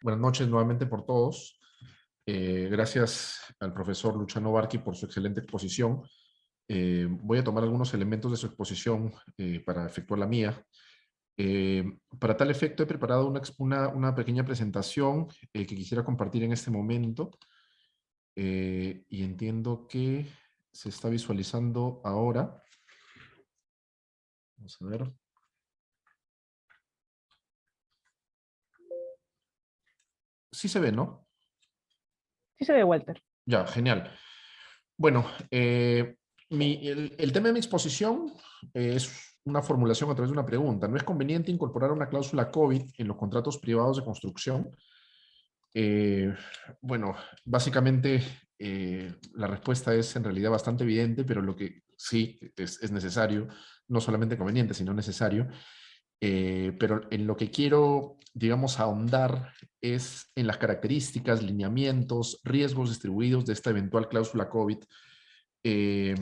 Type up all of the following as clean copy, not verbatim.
Buenas noches nuevamente por todos. Gracias al profesor Luciano Barqui por su excelente exposición. Voy a tomar algunos elementos de su exposición para efectuar la mía. Para tal efecto he preparado una pequeña presentación que quisiera compartir en este momento y entiendo que se está visualizando ahora. Vamos a ver. Sí se ve, ¿no? Sí se ve, Walter. Ya, genial. Bueno, el tema de mi exposición es una formulación a través de una pregunta. ¿No es conveniente incorporar una cláusula COVID en los contratos privados de construcción? Eh, bueno, básicamente la respuesta es en realidad bastante evidente, pero lo que sí es necesario, no solamente conveniente, sino necesario. Pero en lo que quiero, digamos, ahondar es en las características, lineamientos, riesgos distribuidos de esta eventual cláusula COVID eh,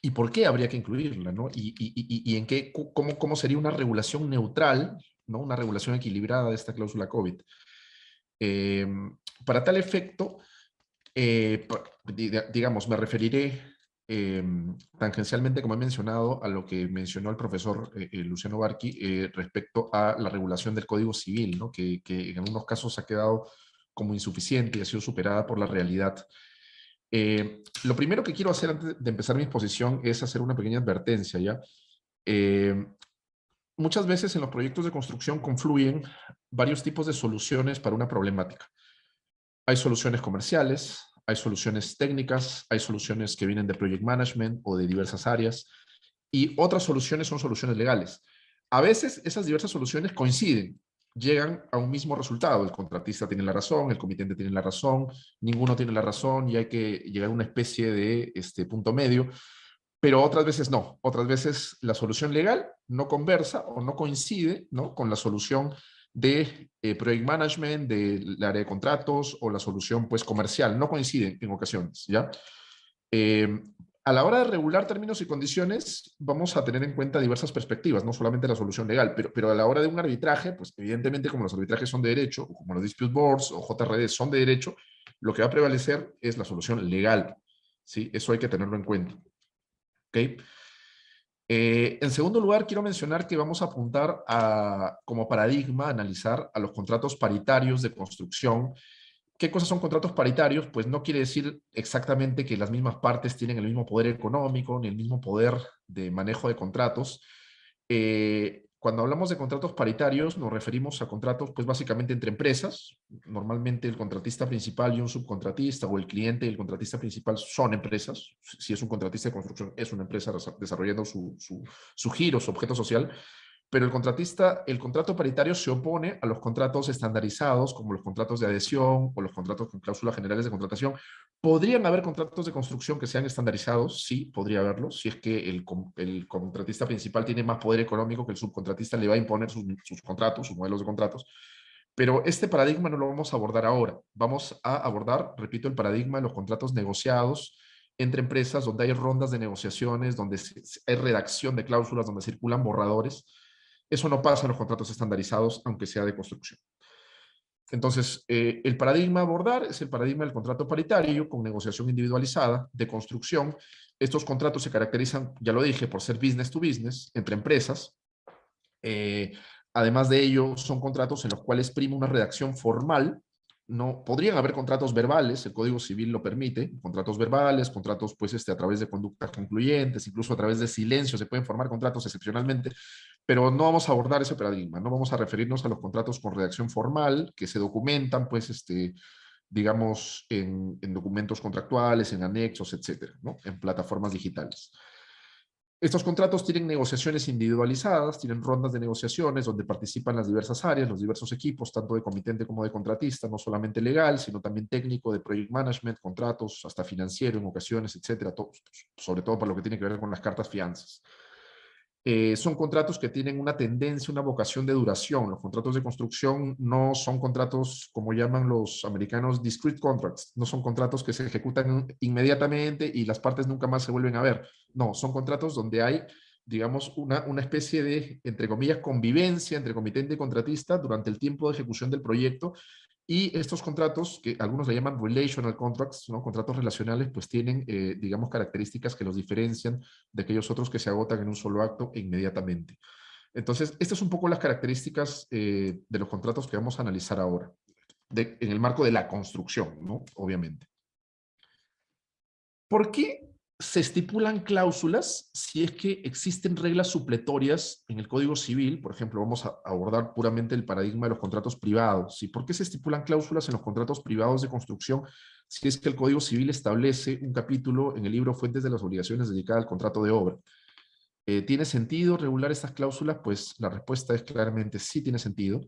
y por qué habría que incluirla, ¿no? Y en qué, cómo sería una regulación neutral, ¿no? Una regulación equilibrada de esta cláusula COVID. Eh, para tal efecto, digamos, me referiré tangencialmente, como he mencionado, a lo que mencionó el profesor Luciano Barqui respecto a la regulación del Código Civil, ¿no? Que en algunos casos ha quedado como insuficiente y ha sido superada por la realidad. Lo primero que quiero hacer antes de empezar mi exposición es hacer una pequeña advertencia, ¿ya? Eh, Muchas veces en los proyectos de construcción confluyen varios tipos de soluciones para una problemática. Hay soluciones comerciales, hay soluciones técnicas, hay soluciones que vienen de project management o de diversas áreas, y otras soluciones son soluciones legales. A veces esas diversas soluciones coinciden, llegan a un mismo resultado. El contratista tiene la razón, el comitente tiene la razón, ninguno tiene la razón y hay que llegar a una especie de punto medio, pero otras veces no. Otras veces la solución legal no conversa o no coincide, ¿no?, con la solución de project management, del área de contratos o la solución pues comercial. No coinciden en ocasiones, ¿ya? Eh, a la hora de regular términos y condiciones, vamos a tener en cuenta diversas perspectivas, no solamente la solución legal, pero a la hora de un arbitraje, pues evidentemente como los arbitrajes son de derecho, como los dispute boards o JRD son de derecho, lo que va a prevalecer es la solución legal, ¿sí? Eso hay que tenerlo en cuenta, ¿ok? En segundo lugar, quiero mencionar que vamos a apuntar a, como paradigma, a analizar a los contratos paritarios de construcción. ¿Qué cosas son contratos paritarios? Pues no quiere decir exactamente que las mismas partes tienen el mismo poder económico ni el mismo poder de manejo de contratos. Cuando hablamos de contratos paritarios nos referimos a contratos pues básicamente entre empresas. Normalmente el contratista principal y un subcontratista, o el cliente y el contratista principal son empresas. Si es un contratista de construcción, es una empresa desarrollando su giro, su objeto social. Pero el contrato paritario se opone a los contratos estandarizados, como los contratos de adhesión o los contratos con cláusulas generales de contratación. ¿Podrían haber contratos de construcción que sean estandarizados? Sí, podría haberlos. Si es que el contratista principal tiene más poder económico, que el subcontratista le va a imponer sus contratos, sus modelos de contratos. Pero este paradigma no lo vamos a abordar ahora. Vamos a abordar, repito, el paradigma de los contratos negociados entre empresas, donde hay rondas de negociaciones, donde hay redacción de cláusulas, donde circulan borradores. Eso no pasa en los contratos estandarizados, aunque sea de construcción. Entonces, el paradigma a abordar es el paradigma del contrato paritario con negociación individualizada de construcción. Estos contratos se caracterizan, ya lo dije, por ser business to business entre empresas. Eh, Además de ello, son contratos en los cuales prima una redacción formal. No podrían haber contratos verbales, el Código Civil lo permite, contratos verbales, contratos pues a través de conductas concluyentes, incluso a través de silencio se pueden formar contratos excepcionalmente, pero no vamos a abordar ese paradigma, no vamos a referirnos a los contratos con redacción formal que se documentan pues digamos en documentos contractuales, en anexos, etcétera, ¿no?, en plataformas digitales. Estos contratos tienen negociaciones individualizadas, tienen rondas de negociaciones donde participan las diversas áreas, los diversos equipos, tanto de comitente como de contratista, no solamente legal, sino también técnico, de project management, contratos, hasta financiero en ocasiones, etcétera, sobre todo para lo que tiene que ver con las cartas fianzas. Son contratos que tienen una tendencia, una vocación de duración. Los contratos de construcción no son contratos, como llaman los americanos, discrete contracts. No son contratos que se ejecutan inmediatamente y las partes nunca más se vuelven a ver. No, son contratos donde hay digamos, una especie de, entre comillas, convivencia entre comitente y contratista durante el tiempo de ejecución del proyecto. Y estos contratos, que algunos le llaman relational contracts, ¿no? Contratos relacionales, pues tienen, digamos, características que los diferencian de aquellos otros que se agotan en un solo acto e inmediatamente. Entonces, estas son un poco las características de los contratos que vamos a analizar ahora, en el marco de la construcción, ¿no? Obviamente. ¿Por qué se estipulan cláusulas si es que existen reglas supletorias en el Código Civil? Por ejemplo, vamos a abordar puramente el paradigma de los contratos privados. ¿Sí? ¿Por qué se estipulan cláusulas en los contratos privados de construcción si es que el Código Civil establece un capítulo en el libro Fuentes de las Obligaciones dedicado al contrato de obra? ¿Tiene sentido regular estas cláusulas? Pues la respuesta es claramente sí tiene sentido.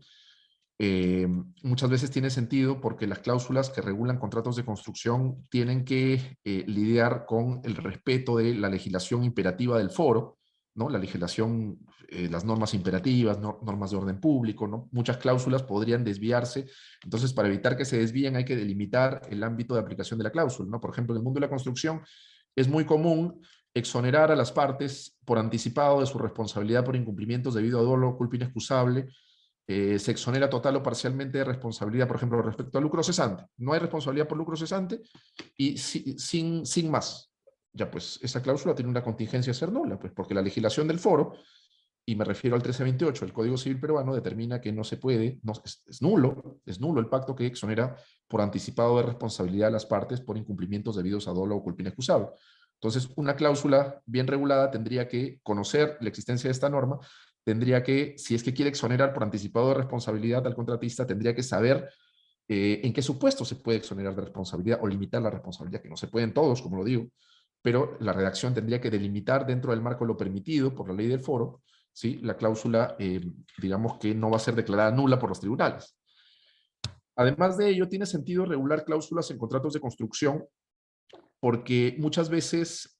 Muchas veces tiene sentido porque las cláusulas que regulan contratos de construcción tienen que lidiar con el respeto de la legislación imperativa del foro, ¿no? La legislación, las normas imperativas, normas de orden público, ¿no? Muchas cláusulas podrían desviarse, entonces para evitar que se desvíen hay que delimitar el ámbito de aplicación de la cláusula, ¿no? Por ejemplo, en el mundo de la construcción es muy común exonerar a las partes por anticipado de su responsabilidad por incumplimientos debido a dolo, culpa inexcusable. Se exonera total o parcialmente de responsabilidad, por ejemplo, respecto al lucro cesante. No hay responsabilidad por lucro cesante y sin más. Ya pues, esa cláusula tiene una contingencia a ser nula, pues porque la legislación del foro, y me refiero al 1328 del Código Civil peruano, determina que no se puede, no, es nulo el pacto que exonera por anticipado de responsabilidad a las partes por incumplimientos debidos a dolo o culpa inexcusable. Entonces, una cláusula bien regulada tendría que conocer la existencia de esta norma, tendría que, si es que quiere exonerar por anticipado de responsabilidad al contratista, tendría que saber en qué supuesto se puede exonerar de responsabilidad o limitar la responsabilidad, que no se pueden todos, como lo digo, pero la redacción tendría que delimitar dentro del marco de lo permitido por la ley del foro, ¿sí? La cláusula, digamos que no va a ser declarada nula por los tribunales. Además de ello, tiene sentido regular cláusulas en contratos de construcción porque muchas veces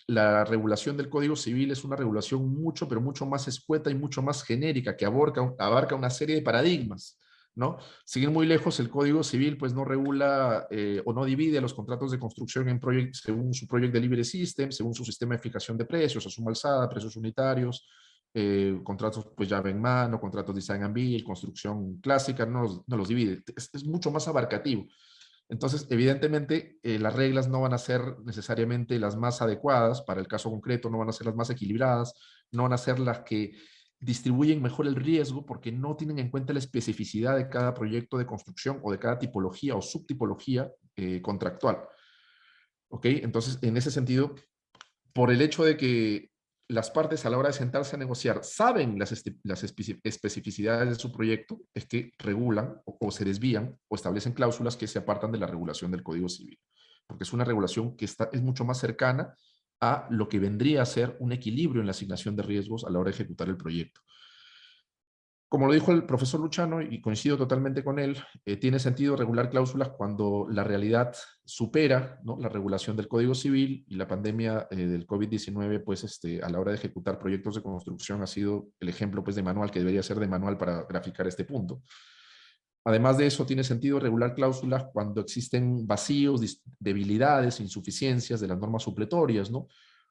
la regulación del Código Civil es una regulación mucho, pero mucho más escueta y mucho más genérica, que abarca una serie de paradigmas, ¿no? Sin ir muy lejos, el Código Civil pues no regula o no divide los contratos de construcción en según su Project Delivery System, según su sistema de fijación de precios, a suma alzada, precios unitarios, contratos pues llave en mano, contratos design and build, construcción clásica, no los divide. Es mucho más abarcativo. Entonces, evidentemente, las reglas no van a ser necesariamente las más adecuadas para el caso concreto, no van a ser las más equilibradas, no van a ser las que distribuyen mejor el riesgo porque no tienen en cuenta la especificidad de cada proyecto de construcción o de cada tipología o subtipología contractual. ¿Ok? Entonces, en ese sentido, por el hecho de que las partes a la hora de sentarse a negociar saben las especificidades de su proyecto, es que regulan o se desvían o establecen cláusulas que se apartan de la regulación del Código Civil, porque es una regulación que es mucho más cercana a lo que vendría a ser un equilibrio en la asignación de riesgos a la hora de ejecutar el proyecto. Como lo dijo el profesor Luchano, y coincido totalmente con él, tiene sentido regular cláusulas cuando la realidad supera, ¿no?, la regulación del Código Civil, y la pandemia del COVID-19, pues a la hora de ejecutar proyectos de construcción ha sido el ejemplo pues, de manual, que debería ser de manual para graficar este punto. Además de eso, tiene sentido regular cláusulas cuando existen vacíos, debilidades, insuficiencias de las normas supletorias, ¿no?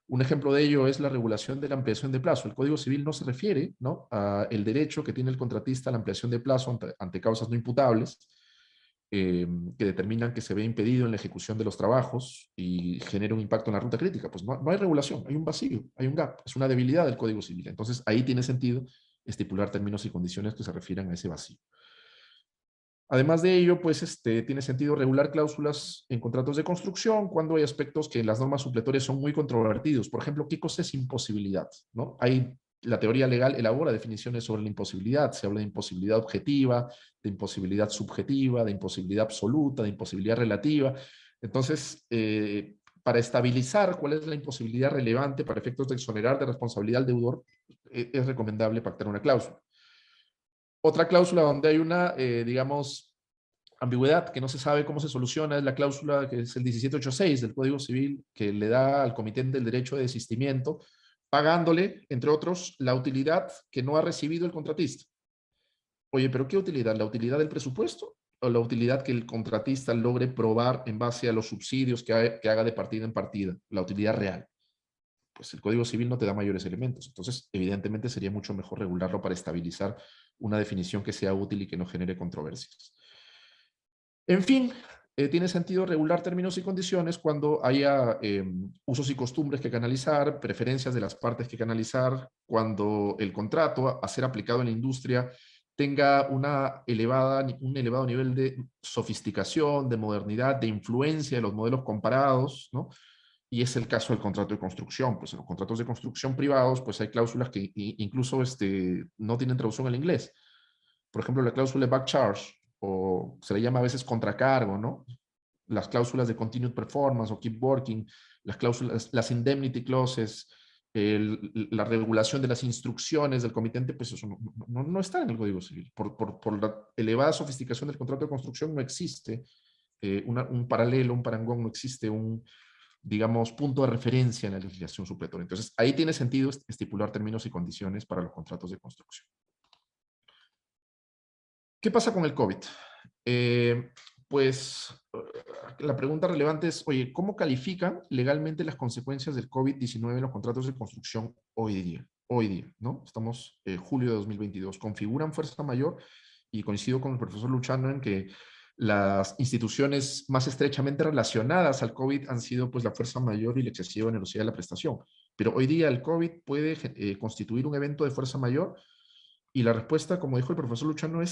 Un ejemplo de ello es la regulación de la ampliación de plazo. El Código Civil no se refiere, ¿no?, a el derecho que tiene el contratista a la ampliación de plazo ante causas no imputables, que determinan que se ve impedido en la ejecución de los trabajos y genera un impacto en la ruta crítica. Pues no hay regulación, hay un vacío, hay un gap, es una debilidad del Código Civil. Entonces ahí tiene sentido estipular términos y condiciones que se refieran a ese vacío. Además de ello, pues tiene sentido regular cláusulas en contratos de construcción cuando hay aspectos que en las normas supletorias son muy controvertidos. Por ejemplo, ¿qué cosa es imposibilidad? ¿No? La teoría legal elabora definiciones sobre la imposibilidad. Se habla de imposibilidad objetiva, de imposibilidad subjetiva, de imposibilidad absoluta, de imposibilidad relativa. Entonces, para estabilizar cuál es la imposibilidad relevante para efectos de exonerar de responsabilidad al deudor, es recomendable pactar una cláusula. Otra cláusula donde hay una, digamos, ambigüedad que no se sabe cómo se soluciona es la cláusula que es el 1786 del Código Civil, que le da al comitente el derecho de desistimiento, pagándole, entre otros, la utilidad que no ha recibido el contratista. Oye, ¿pero qué utilidad? ¿La utilidad del presupuesto o la utilidad que el contratista logre probar en base a los subsidios que haga de partida en partida? La utilidad real. pues el Código Civil no te da mayores elementos. Entonces, evidentemente sería mucho mejor regularlo para estabilizar una definición que sea útil y que no genere controversias. En fin, tiene sentido regular términos y condiciones cuando haya usos y costumbres que canalizar, preferencias de las partes que canalizar, cuando el contrato a ser aplicado en la industria tenga un elevado nivel de sofisticación, de modernidad, de influencia de los modelos comparados, ¿no? Y es el caso del contrato de construcción. Pues en los contratos de construcción privados, pues hay cláusulas que incluso no tienen traducción al inglés. Por ejemplo, la cláusula de back charge, o se le llama a veces contracargo, ¿no? Las cláusulas de continued performance o keep working, las cláusulas, las indemnity clauses, la regulación de las instrucciones del comitente, pues eso no está en el Código Civil. Por la elevada sofisticación del contrato de construcción no existe un paralelo, un parangón, no existe digamos, punto de referencia en la legislación supletoria. Entonces, ahí tiene sentido estipular términos y condiciones para los contratos de construcción. ¿Qué pasa con el COVID? Pues la pregunta relevante es, oye, ¿cómo califican legalmente las consecuencias del COVID-19 en los contratos de construcción hoy día? Hoy día, ¿no? Estamos en julio de 2022. ¿Configuran fuerza mayor? Y coincido con el profesor Luchano en que las instituciones más estrechamente relacionadas al COVID han sido pues la fuerza mayor y la excesiva onerosidad de la prestación. Pero hoy día el COVID puede constituir un evento de fuerza mayor, y la respuesta, como dijo el profesor Luchano,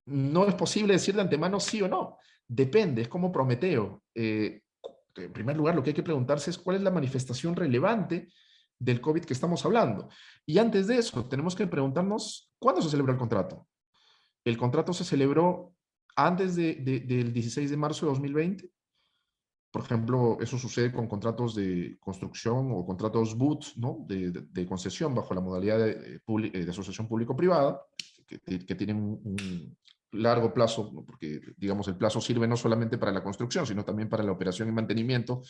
no es posible decir de antemano sí o no. Depende, es como Prometeo. En primer lugar, lo que hay que preguntarse es cuál es la manifestación relevante del COVID que estamos hablando. Y antes de eso, tenemos que preguntarnos cuándo se celebró el contrato. El contrato se celebró antes del 16 de marzo de 2020. Por ejemplo, eso sucede con contratos de construcción o contratos BOOT, ¿no? de concesión bajo la modalidad de asociación público-privada, que tienen un largo plazo, ¿no? Porque, digamos, el plazo sirve no solamente para la construcción, sino también para la operación y mantenimiento,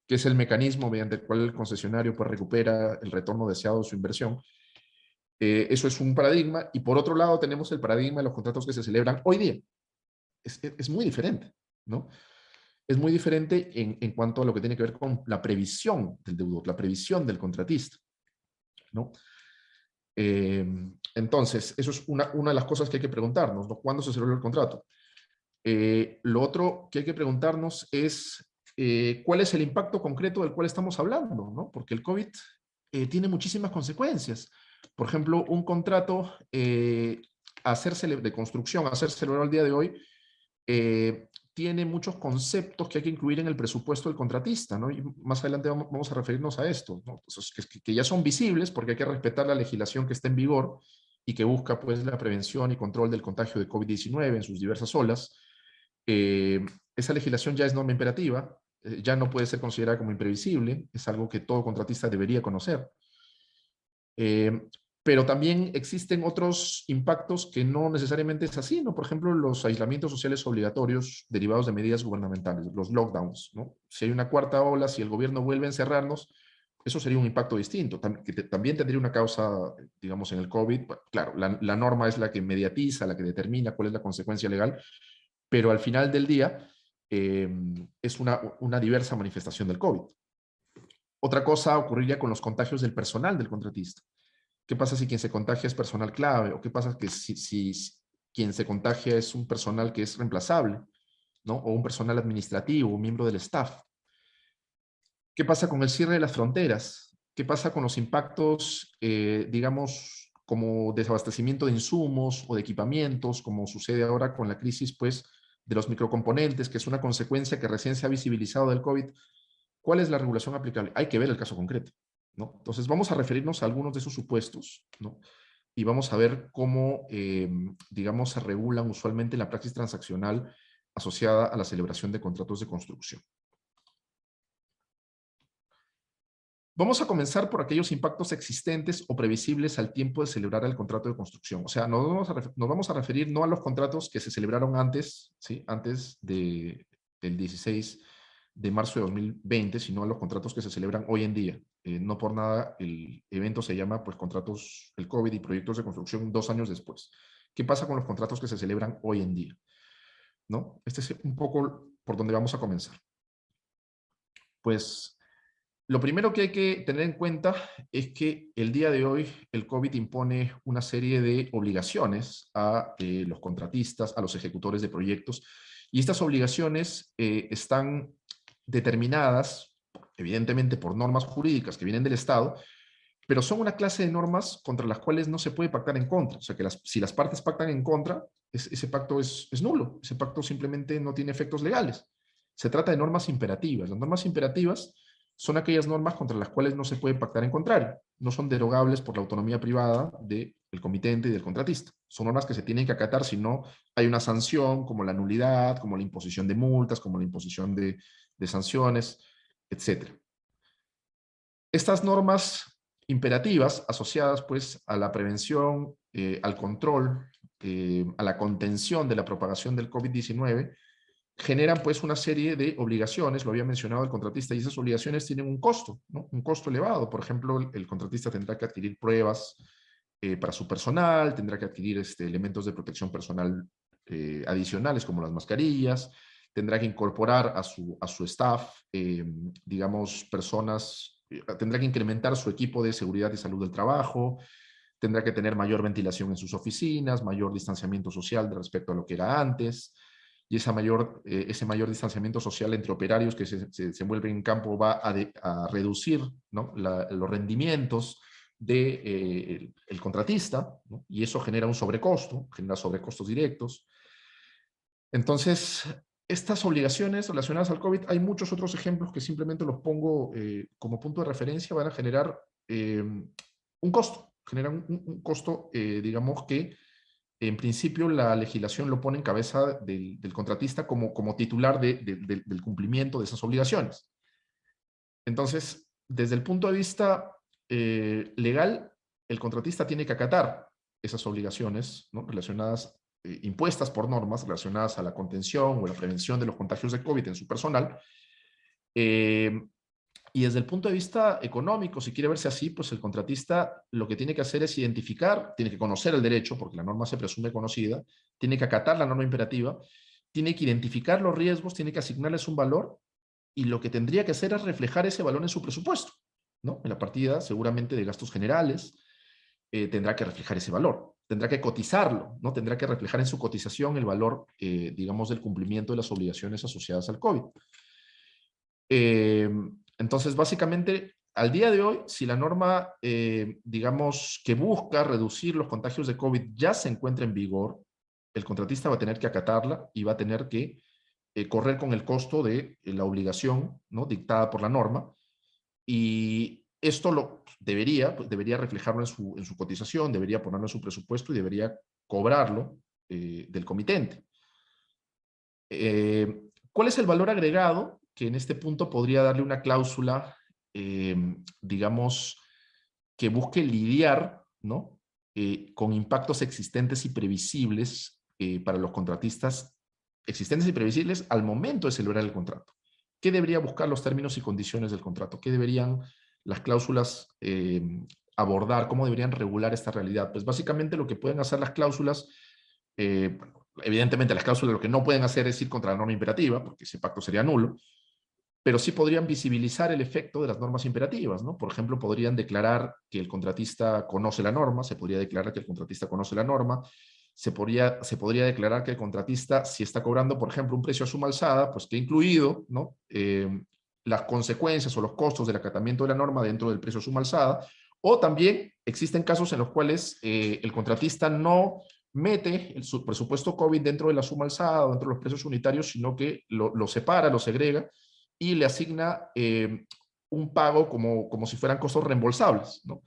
que es el mecanismo mediante el cual el concesionario pues, recupera el retorno deseado de su inversión. Eso es un paradigma. Y por otro lado, tenemos el paradigma de los contratos que se celebran hoy día. Es muy diferente, ¿no? Es muy diferente en cuanto a lo que tiene que ver con la previsión del deudor, la previsión del contratista, ¿no? Entonces, eso es una de las cosas que hay que preguntarnos, ¿no? ¿Cuándo se celebró el contrato? Lo otro que hay que preguntarnos es cuál es el impacto concreto del cual estamos hablando, ¿no? Porque el COVID tiene muchísimas consecuencias. Por ejemplo, un contrato de construcción, hacer celebrar al día de hoy, tiene muchos conceptos que hay que incluir en el presupuesto del contratista, ¿no? Y más adelante vamos a referirnos a esto, ¿no? Entonces, que ya son visibles porque hay que respetar la legislación que está en vigor y que busca, pues, la prevención y control del contagio de COVID-19 en sus diversas olas. Esa legislación ya es norma imperativa, ya no puede ser considerada como imprevisible, es algo que todo contratista debería conocer. Pero también existen otros impactos que no necesariamente es así, ¿no? Por ejemplo, los aislamientos sociales obligatorios derivados de medidas gubernamentales, los lockdowns, ¿no? Si hay una cuarta ola, si el gobierno vuelve a encerrarnos, eso sería un impacto distinto, que también tendría una causa, digamos, en el COVID. Bueno, claro, la norma es la que mediatiza, la que determina cuál es la consecuencia legal, pero al final del día es una diversa manifestación del COVID. Otra cosa ocurriría con los contagios del personal del contratista. ¿Qué pasa si quien se contagia es personal clave? ¿O qué pasa si quien se contagia es un personal que es reemplazable, ¿no? O un personal administrativo, un miembro del staff? ¿Qué pasa con el cierre de las fronteras? ¿Qué pasa con los impactos, digamos, como desabastecimiento de insumos o de equipamientos, como sucede ahora con la crisis, pues, de los microcomponentes, que es una consecuencia que recién se ha visibilizado del COVID? ¿Cuál es la regulación aplicable? Hay que ver el caso concreto, ¿no? Entonces, vamos a referirnos a algunos de esos supuestos, ¿no? Y vamos a ver cómo, digamos, se regulan usualmente la praxis transaccional asociada a la celebración de contratos de construcción. Vamos a comenzar por aquellos impactos existentes o previsibles al tiempo de celebrar el contrato de construcción. O sea, nos vamos a referir no a los contratos que se celebraron antes, ¿sí? Antes del 16 de marzo de 2020, sino a los contratos que se celebran hoy en día. No por nada el evento se llama pues contratos, el COVID y proyectos de construcción 2 años después. ¿Qué pasa con los contratos que se celebran hoy en día? ¿No? Este es un poco por donde vamos a comenzar. Pues Lo primero que hay que tener en cuenta es que el día de hoy el COVID impone una serie de obligaciones a los contratistas, a los ejecutores de proyectos, y estas obligaciones están determinadas, evidentemente, por normas jurídicas que vienen del Estado, pero son una clase de normas contra las cuales no se puede pactar en contra. O sea, que si las partes pactan en contra, ese pacto es nulo. Ese pacto simplemente no tiene efectos legales. Se trata de normas imperativas. Las normas imperativas son aquellas normas contra las cuales no se puede pactar en contrario. No son derogables por la autonomía privada del comitente y del contratista. Son normas que se tienen que acatar si no hay una sanción, como la nulidad, como la imposición de multas, como la imposición de sanciones, etcétera. Estas normas imperativas asociadas pues a la prevención, al control, a la contención de la propagación del COVID-19, generan pues una serie de obligaciones, lo había mencionado el contratista, y esas obligaciones tienen un costo, ¿no? Un costo elevado. Por ejemplo, el contratista tendrá que adquirir pruebas para su personal, tendrá que adquirir elementos de protección personal adicionales como las mascarillas, tendrá que incorporar a su staff, digamos, personas, tendrá que incrementar su equipo de seguridad y salud del trabajo, tendrá que tener mayor ventilación en sus oficinas, mayor distanciamiento social respecto a lo que era antes, y ese mayor distanciamiento social entre operarios que se envuelven en campo va a reducir, ¿no? Los rendimientos del el contratista, ¿no? Y eso genera un sobrecosto, genera sobrecostos directos. Entonces, estas obligaciones relacionadas al COVID, hay muchos otros ejemplos que simplemente los pongo como punto de referencia, van a generar un costo, generan un costo, digamos que en principio la legislación lo pone en cabeza del contratista como titular del cumplimiento de esas obligaciones. Entonces, desde el punto de vista legal, el contratista tiene que acatar esas obligaciones, ¿no? Relacionadas, impuestas por normas relacionadas a la contención o la prevención de los contagios de COVID en su personal. Eh, y desde el punto de vista económico, si quiere verse así, pues el contratista lo que tiene que hacer es identificar, tiene que conocer el derecho, porque la norma se presume conocida, tiene que acatar la norma imperativa, tiene que identificar los riesgos, tiene que asignarles un valor, y lo que tendría que hacer es reflejar ese valor en su presupuesto, ¿no? En la partida seguramente de gastos generales, tendrá que reflejar ese valor, tendrá que cotizarlo, ¿no? Tendrá que reflejar en su cotización el valor, digamos, del cumplimiento de las obligaciones asociadas al COVID. Entonces, básicamente, al día de hoy, si la norma, digamos, que busca reducir los contagios de COVID ya se encuentra en vigor, el contratista va a tener que acatarla y va a tener que correr con el costo de la obligación, ¿no? Dictada por la norma, y esto debería reflejarlo en su cotización, debería ponerlo en su presupuesto y debería cobrarlo del comitente. ¿Cuál es el valor agregado que en este punto podría darle una cláusula, digamos, que busque lidiar, ¿no? Con impactos existentes y previsibles para los contratistas, existentes y previsibles al momento de celebrar el contrato? ¿Qué debería buscar los términos y condiciones del contrato? ¿Qué deberían las cláusulas abordar? ¿Cómo deberían regular esta realidad? Pues básicamente lo que pueden hacer las cláusulas, evidentemente las cláusulas lo que no pueden hacer es ir contra la norma imperativa, porque ese pacto sería nulo, pero sí podrían visibilizar el efecto de las normas imperativas, ¿no? Por ejemplo, podrían declarar que el contratista conoce la norma, se podría declarar que el contratista conoce la norma, se podría declarar que el contratista, si está cobrando, por ejemplo, un precio a suma alzada, pues que ha incluido, ¿no? Las consecuencias o los costos del acatamiento de la norma dentro del precio a suma alzada, o también existen casos en los cuales el contratista no mete su presupuesto COVID dentro de la suma alzada o dentro de los precios unitarios, sino que lo separa, lo segrega y le asigna un pago como si fueran costos reembolsables, ¿no?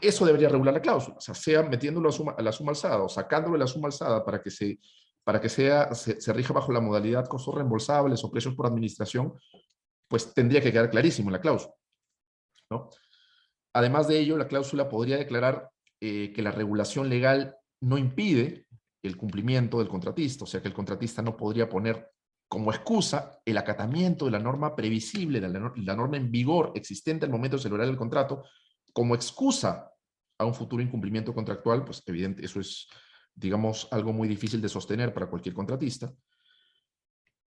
Eso debería regular la cláusula, o sea metiéndolo a la suma alzada o sacándolo de la suma alzada para que se rija bajo la modalidad costos reembolsables o precios por administración, pues tendría que quedar clarísimo en la cláusula, ¿no? Además de ello, la cláusula podría declarar que la regulación legal no impide el cumplimiento del contratista, o sea que el contratista no podría poner como excusa el acatamiento de la norma previsible, de la norma en vigor existente al momento de celebrar el contrato, como excusa a un futuro incumplimiento contractual. Pues evidente, eso es, digamos, algo muy difícil de sostener para cualquier contratista.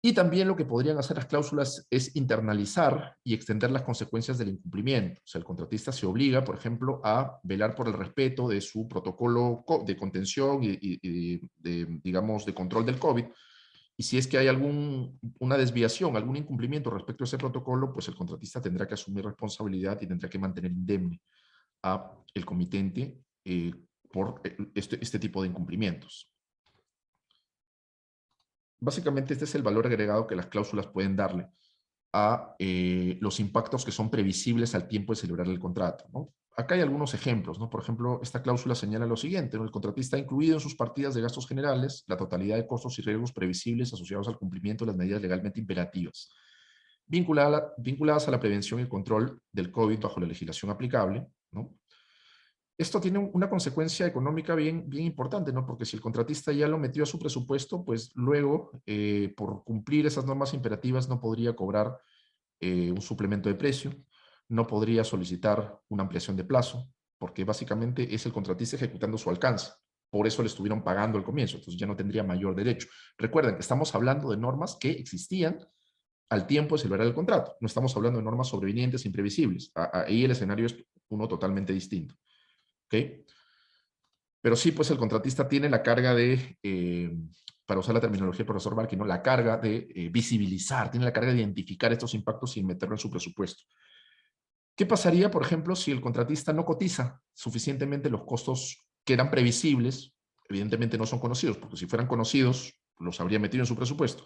Y también lo que podrían hacer las cláusulas es internalizar y extender las consecuencias del incumplimiento. O sea, el contratista se obliga, por ejemplo, a velar por el respeto de su protocolo de contención digamos, de control del COVID. Y si es que hay una desviación, algún incumplimiento respecto a ese protocolo, pues el contratista tendrá que asumir responsabilidad y tendrá que mantener indemne a el comitente por este tipo de incumplimientos. Básicamente este es el valor agregado que las cláusulas pueden darle a los impactos que son previsibles al tiempo de celebrar el contrato, ¿no? Acá hay algunos ejemplos, ¿no? Por ejemplo, esta cláusula señala lo siguiente, ¿no? El contratista ha incluido en sus partidas de gastos generales la totalidad de costos y riesgos previsibles asociados al cumplimiento de las medidas legalmente imperativas, vinculadas a la prevención y control del COVID bajo la legislación aplicable, ¿no? Esto tiene una consecuencia económica bien importante, ¿no? Porque si el contratista ya lo metió a su presupuesto, pues luego, por cumplir esas normas imperativas, no podría cobrar un suplemento de precio, no podría solicitar una ampliación de plazo, porque básicamente es el contratista ejecutando su alcance. Por eso le estuvieron pagando al comienzo, entonces ya no tendría mayor derecho. Recuerden que estamos hablando de normas que existían al tiempo de celebrar el contrato. No estamos hablando de normas sobrevinientes imprevisibles. Ahí el escenario es uno totalmente distinto. ¿Ok? Pero sí, pues el contratista tiene la carga de, para usar la terminología del profesor Barqui, ¿no? La carga de visibilizar, tiene la carga de identificar estos impactos sin meterlo en su presupuesto. ¿Qué pasaría, por ejemplo, si el contratista no cotiza suficientemente los costos que eran previsibles? Evidentemente no son conocidos, porque si fueran conocidos, los habría metido en su presupuesto.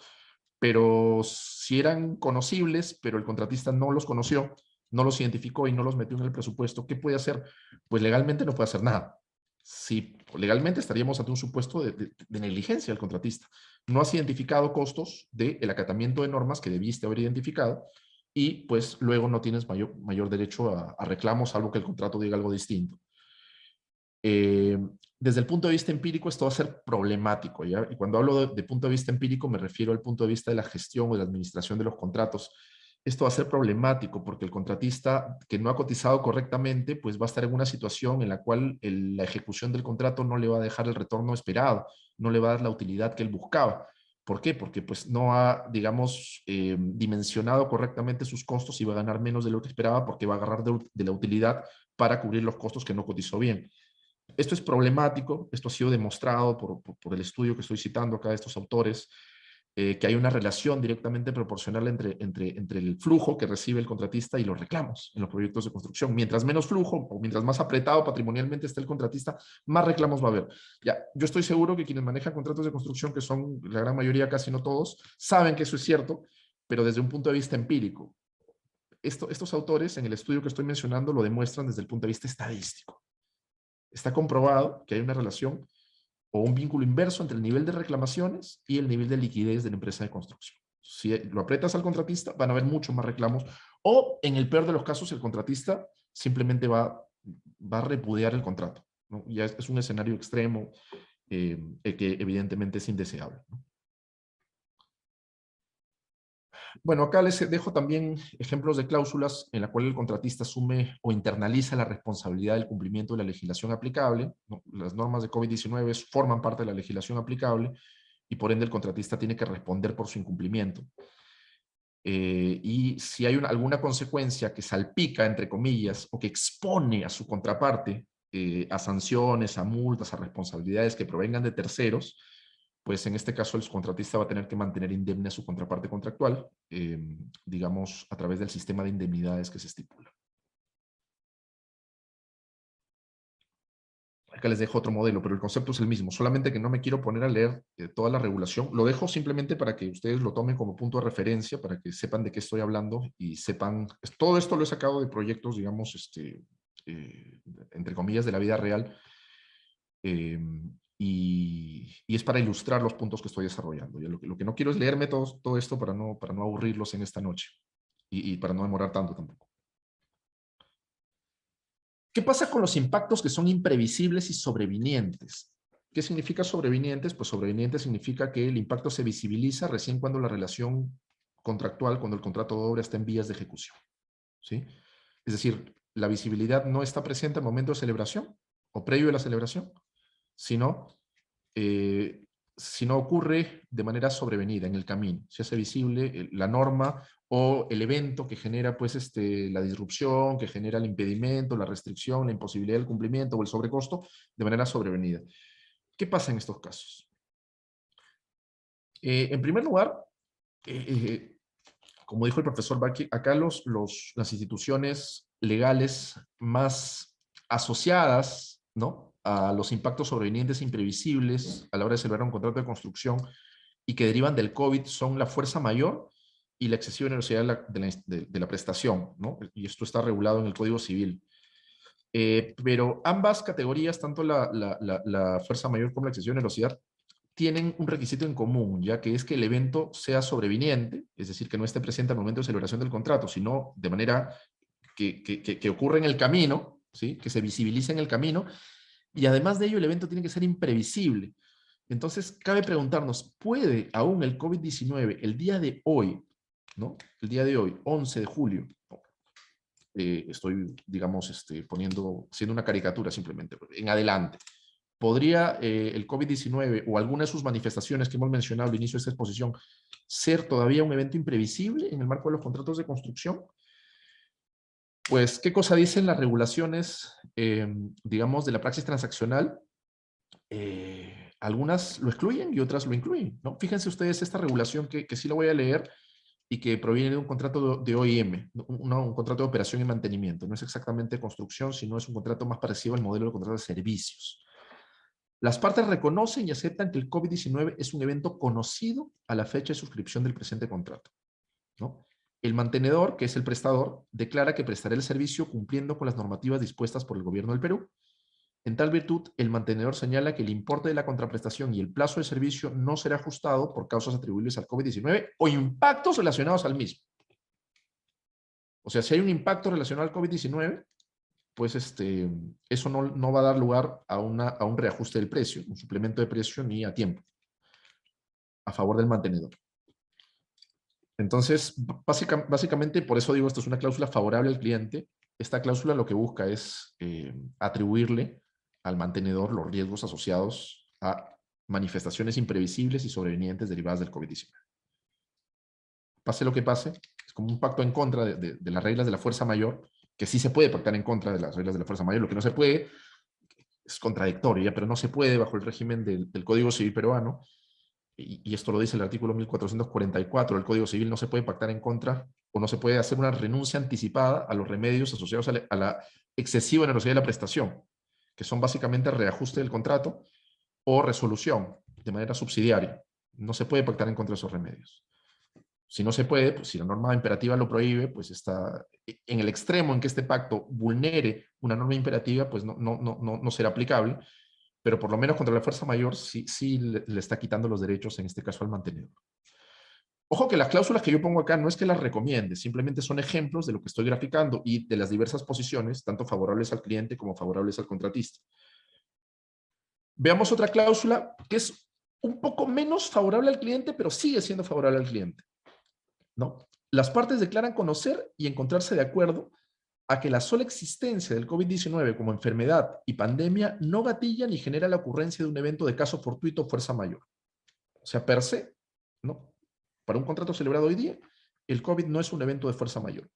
Pero si eran conocibles, pero el contratista no los conoció, no los identificó y no los metió en el presupuesto, ¿qué puede hacer? Pues legalmente no puede hacer nada. Si legalmente estaríamos ante un supuesto de negligencia del contratista. No has identificado costos del acatamiento de normas que debiste haber identificado y pues luego no tienes mayor derecho a reclamos, salvo que el contrato diga algo distinto. Desde el punto de vista empírico esto va a ser problemático, ¿ya? Y cuando hablo de punto de vista empírico me refiero al punto de vista de la gestión o de la administración de los contratos. Esto va a ser problemático porque el contratista que no ha cotizado correctamente pues va a estar en una situación en la cual la ejecución del contrato no le va a dejar el retorno esperado, no le va a dar la utilidad que él buscaba. ¿Por qué? Porque pues no ha, digamos, dimensionado correctamente sus costos y va a ganar menos de lo que esperaba porque va a agarrar de la utilidad para cubrir los costos que no cotizó bien. Esto es problemático, esto ha sido demostrado por el estudio que estoy citando acá de estos autores, que hay una relación directamente proporcional entre el flujo que recibe el contratista y los reclamos en los proyectos de construcción. Mientras menos flujo o mientras más apretado patrimonialmente esté el contratista, más reclamos va a haber. Ya, yo estoy seguro que quienes manejan contratos de construcción, que son la gran mayoría, casi no todos, saben que eso es cierto, pero desde un punto de vista empírico. Estos autores en el estudio que estoy mencionando lo demuestran desde el punto de vista estadístico. Está comprobado que hay una relación o un vínculo inverso entre el nivel de reclamaciones y el nivel de liquidez de la empresa de construcción. Si lo aprietas al contratista, van a haber muchos más reclamos, o en el peor de los casos, el contratista simplemente va a repudiar el contrato, ¿no? Ya es un escenario extremo que evidentemente es indeseable, ¿no? Bueno, acá les dejo también ejemplos de cláusulas en la cual el contratista asume o internaliza la responsabilidad del cumplimiento de la legislación aplicable, ¿no? Las normas de COVID-19 forman parte de la legislación aplicable y por ende el contratista tiene que responder por su incumplimiento. Y si hay alguna consecuencia que salpica, entre comillas, o que expone a su contraparte a sanciones, a multas, a responsabilidades que provengan de terceros, pues en este caso el contratista va a tener que mantener indemne a su contraparte contractual, digamos, a través del sistema de indemnidades que se estipula. Acá les dejo otro modelo, pero el concepto es el mismo, solamente que no me quiero poner a leer toda la regulación. Lo dejo simplemente para que ustedes lo tomen como punto de referencia, para que sepan de qué estoy hablando y sepan, todo esto lo he sacado de proyectos, digamos, entre comillas, de la vida real, eh, y es para ilustrar los puntos que estoy desarrollando. Ya lo que no quiero es leerme todo esto para no aburrirlos en esta noche y para no demorar tanto tampoco. ¿Qué pasa con los impactos que son imprevisibles y sobrevinientes? ¿Qué significa sobrevinientes? Pues sobreviniente significa que el impacto se visibiliza recién cuando la relación contractual, cuando el contrato de obra está en vías de ejecución, ¿sí? Es decir, la visibilidad no está presente al momento de celebración o previo a la celebración, sino si no ocurre de manera sobrevenida en el camino, se hace visible la norma o el evento que genera pues, la disrupción, que genera el impedimento, la restricción, la imposibilidad del cumplimiento o el sobrecosto de manera sobrevenida. ¿Qué pasa en estos casos? En primer lugar, como dijo el profesor Baki, acá las instituciones legales más asociadas, ¿no?, a los impactos sobrevenientes imprevisibles a la hora de celebrar un contrato de construcción y que derivan del COVID son la fuerza mayor y la excesiva onerosidad de la prestación, ¿no? Y esto está regulado en el Código Civil. Pero ambas categorías, tanto la fuerza mayor como la excesiva onerosidad, tienen un requisito en común, ya que es que el evento sea sobreviniente, es decir, que no esté presente al momento de celebración del contrato, sino de manera que ocurra en el camino, ¿sí?, que se visibilice en el camino, y además de ello el evento tiene que ser imprevisible. Entonces, cabe preguntarnos, ¿puede aún el COVID-19, el día de hoy, ¿no?, el día de hoy, 11 de julio, estoy, digamos, haciendo una caricatura simplemente, en adelante, ¿podría el COVID-19 o alguna de sus manifestaciones que hemos mencionado al inicio de esta exposición ser todavía un evento imprevisible en el marco de los contratos de construcción? Pues, ¿qué cosa dicen las regulaciones, digamos, de la praxis transaccional? Algunas lo excluyen y otras lo incluyen, ¿no? Fíjense ustedes esta regulación que sí la voy a leer y que proviene de un contrato de OIM, un contrato de operación y mantenimiento. No es exactamente construcción, sino es un contrato más parecido al modelo de contrato de servicios. Las partes reconocen y aceptan que el COVID-19 es un evento conocido a la fecha de suscripción del presente contrato, ¿no? El mantenedor, que es el prestador, declara que prestará el servicio cumpliendo con las normativas dispuestas por el Gobierno del Perú. En tal virtud, el mantenedor señala que el importe de la contraprestación y el plazo de servicio no será ajustado por causas atribuibles al COVID-19 o impactos relacionados al mismo. O sea, si hay un impacto relacionado al COVID-19, pues eso no va a dar lugar a un reajuste del precio, un suplemento de precio ni a tiempo, a favor del mantenedor. Entonces, básicamente, por eso digo, esto es una cláusula favorable al cliente. Esta cláusula lo que busca es atribuirle al mantenedor los riesgos asociados a manifestaciones imprevisibles y sobrevenientes derivadas del COVID-19. Pase lo que pase, es como un pacto en contra de las reglas de la fuerza mayor, que sí se puede pactar en contra de las reglas de la fuerza mayor. Lo que no se puede es contradictorio, pero no se puede bajo el régimen del Código Civil peruano, y esto lo dice el artículo 1444 del Código Civil, no se puede pactar en contra o no se puede hacer una renuncia anticipada a los remedios asociados a la excesiva onerosidad de la prestación, que son básicamente reajuste del contrato o resolución de manera subsidiaria. No se puede pactar en contra de esos remedios. Si no se puede, pues si la norma imperativa lo prohíbe, pues está en el extremo en que este pacto vulnere una norma imperativa, pues no será aplicable, pero por lo menos contra la fuerza mayor sí le está quitando los derechos, en este caso al mantenedor. Ojo que las cláusulas que yo pongo acá no es que las recomiende, simplemente son ejemplos de lo que estoy graficando y de las diversas posiciones, tanto favorables al cliente como favorables al contratista. Veamos otra cláusula que es un poco menos favorable al cliente, pero sigue siendo favorable al cliente, ¿no? Las partes declaran conocer y encontrarse de acuerdo a que la sola existencia del COVID-19 como enfermedad y pandemia no gatilla ni genera la ocurrencia de un evento de caso fortuito o fuerza mayor. O sea, per se, ¿no? Para un contrato celebrado hoy día, el COVID no es un evento de fuerza mayor.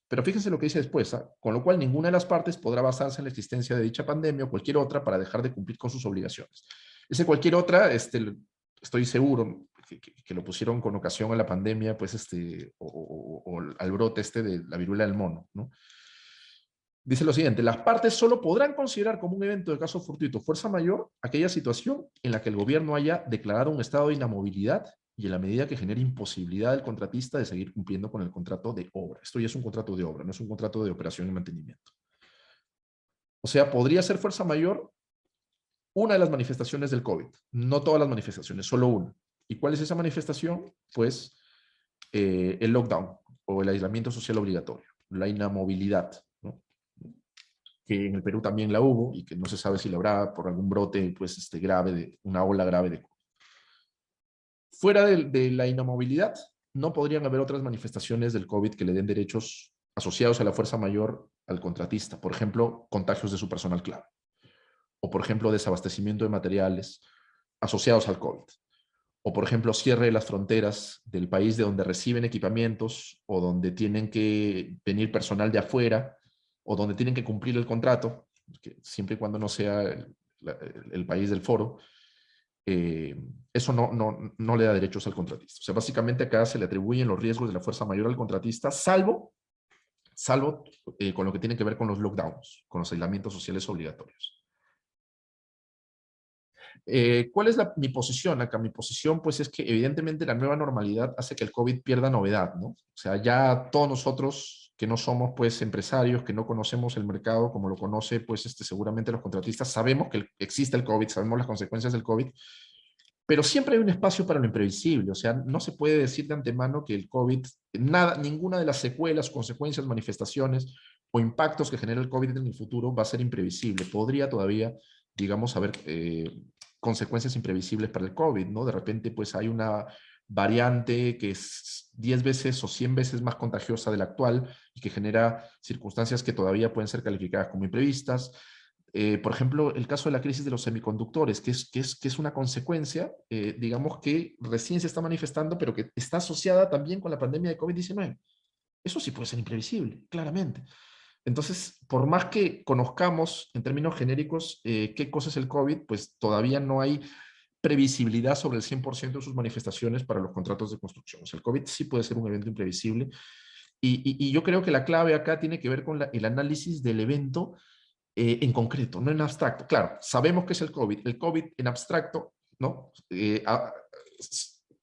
Pero fíjense lo que dice después, ¿eh? Con lo cual ninguna de las partes podrá basarse en la existencia de dicha pandemia o cualquier otra para dejar de cumplir con sus obligaciones. Ese cualquier otra, estoy seguro que lo pusieron con ocasión a la pandemia, pues o al brote de la viruela del mono, ¿no? Dice lo siguiente: las partes solo podrán considerar como un evento de caso fortuito fuerza mayor aquella situación en la que el gobierno haya declarado un estado de inamovilidad y en la medida que genere imposibilidad del contratista de seguir cumpliendo con el contrato de obra. Esto ya es un contrato de obra, no es un contrato de operación y mantenimiento. O sea, podría ser fuerza mayor una de las manifestaciones del COVID, no todas las manifestaciones, solo una. ¿Y cuál es esa manifestación? Pues el lockdown o el aislamiento social obligatorio, la inamovilidad, ¿no? Que en el Perú también la hubo y que no se sabe si la habrá por algún brote pues, grave, una ola grave de COVID. Fuera de la inamovilidad, no podrían haber otras manifestaciones del COVID que le den derechos asociados a la fuerza mayor al contratista. Por ejemplo, contagios de su personal clave. O, por ejemplo, desabastecimiento de materiales. asociados al COVID. O, por ejemplo, cierre de las fronteras del país de donde reciben equipamientos o donde tienen que venir personal de afuera o donde tienen que cumplir el contrato, que siempre y cuando no sea el país del foro, eh, eso no le da derechos al contratista. O sea, básicamente acá se le atribuyen los riesgos de la fuerza mayor al contratista, salvo con lo que tiene que ver con los lockdowns, con los aislamientos sociales obligatorios. ¿Cuál es mi posición acá? Mi posición, pues, es que evidentemente la nueva normalidad hace que el COVID pierda novedad, ¿no? O sea, ya todos nosotros que no somos, pues, empresarios, que no conocemos el mercado como lo conoce, pues, seguramente los contratistas, sabemos que existe el COVID, sabemos las consecuencias del COVID, pero siempre hay un espacio para lo imprevisible. O sea, no se puede decir de antemano que el COVID, ninguna de las secuelas, consecuencias, manifestaciones o impactos que genera el COVID en el futuro va a ser imprevisible. Podría todavía, digamos, haber consecuencias imprevisibles para el COVID, ¿no? De repente, pues hay una variante que es 10 veces o 100 veces más contagiosa de la actual y que genera circunstancias que todavía pueden ser calificadas como imprevistas. Por ejemplo, el caso de la crisis de los semiconductores, que es una consecuencia, digamos, que recién se está manifestando, pero que está asociada también con la pandemia de COVID-19. Eso sí puede ser imprevisible, claramente. Entonces, por más que conozcamos en términos genéricos qué cosa es el COVID, pues todavía no hay previsibilidad sobre el 100% de sus manifestaciones para los contratos de construcción. O sea, el COVID sí puede ser un evento imprevisible y yo creo que la clave acá tiene que ver con el análisis del evento en concreto, no en abstracto. Claro, sabemos que es el COVID. El COVID en abstracto, ¿no?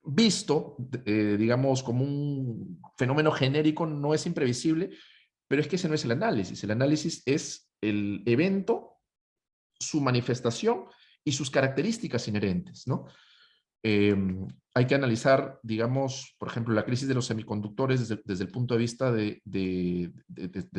Visto, digamos, como un fenómeno genérico, no es imprevisible, pero es que ese no es el análisis. El análisis es el evento, su manifestación y sus características inherentes, ¿no? Eh, Hay que analizar, digamos, por ejemplo, la crisis de los semiconductores desde el punto de vista de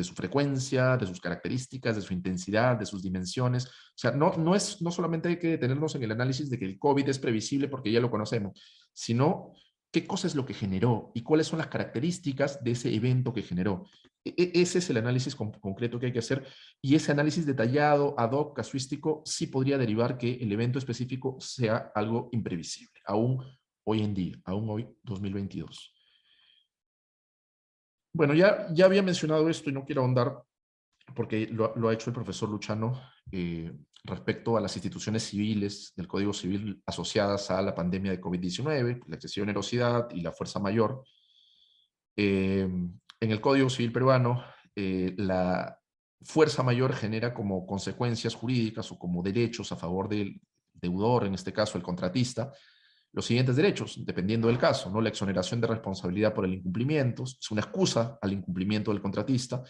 su frecuencia, de sus características, de su intensidad, de sus dimensiones. O sea, no solamente hay que detenernos en el análisis de que el COVID es previsible porque ya lo conocemos, sino qué cosa es lo que generó y cuáles son las características de ese evento que generó. Ese es el análisis concreto que hay que hacer y ese análisis detallado, ad hoc, casuístico, sí podría derivar que el evento específico sea algo imprevisible, aún hoy en día, aún hoy 2022. Bueno, ya había mencionado esto y no quiero ahondar porque lo ha hecho el profesor Luchano respecto a las instituciones civiles del Código Civil asociadas a la pandemia de COVID-19, la excesiva onerosidad y la fuerza mayor. En el Código Civil peruano, la fuerza mayor genera como consecuencias jurídicas o como derechos a favor del deudor, en este caso el contratista, los siguientes derechos, dependiendo del caso, ¿no? La exoneración de responsabilidad por el incumplimiento, es una excusa al incumplimiento del contratista,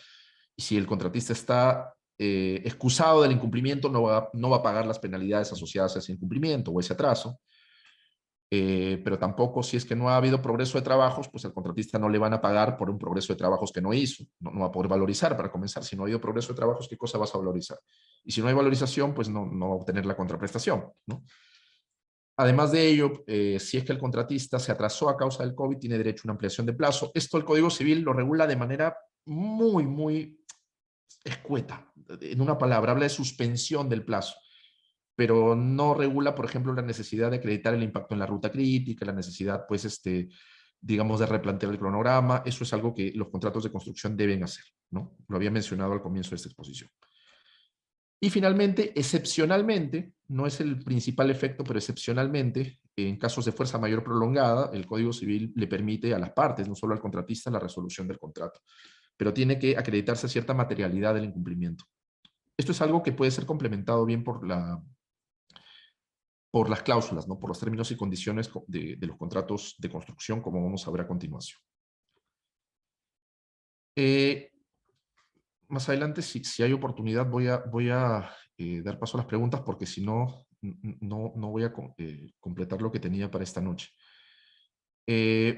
y si el contratista está excusado del incumplimiento, no va a pagar las penalidades asociadas a ese incumplimiento o ese atraso. Pero tampoco si es que no ha habido progreso de trabajos, pues al contratista no le van a pagar por un progreso de trabajos que no hizo, no va a poder valorizar para comenzar. Si no ha habido progreso de trabajos, ¿qué cosa vas a valorizar? Y si no hay valorización, pues no va a obtener la contraprestación, ¿no? Además de ello, si es que el contratista se atrasó a causa del COVID, tiene derecho a una ampliación de plazo. Esto el Código Civil lo regula de manera muy escueta. En una palabra, habla de suspensión del plazo, pero no regula, por ejemplo, la necesidad de acreditar el impacto en la ruta crítica, la necesidad, pues, digamos, de replantear el cronograma. Eso es algo que los contratos de construcción deben hacer, ¿no? Lo había mencionado al comienzo de esta exposición. Y finalmente, excepcionalmente, no es el principal efecto, pero excepcionalmente, en casos de fuerza mayor prolongada, el Código Civil le permite a las partes, no solo al contratista, la resolución del contrato, pero tiene que acreditarse cierta materialidad del incumplimiento. Esto es algo que puede ser complementado bien por las cláusulas, ¿no? Por los términos y condiciones de los contratos de construcción, como vamos a ver a continuación. Más adelante, si hay oportunidad, voy a dar paso a las preguntas, porque si no, no voy a completar lo que tenía para esta noche.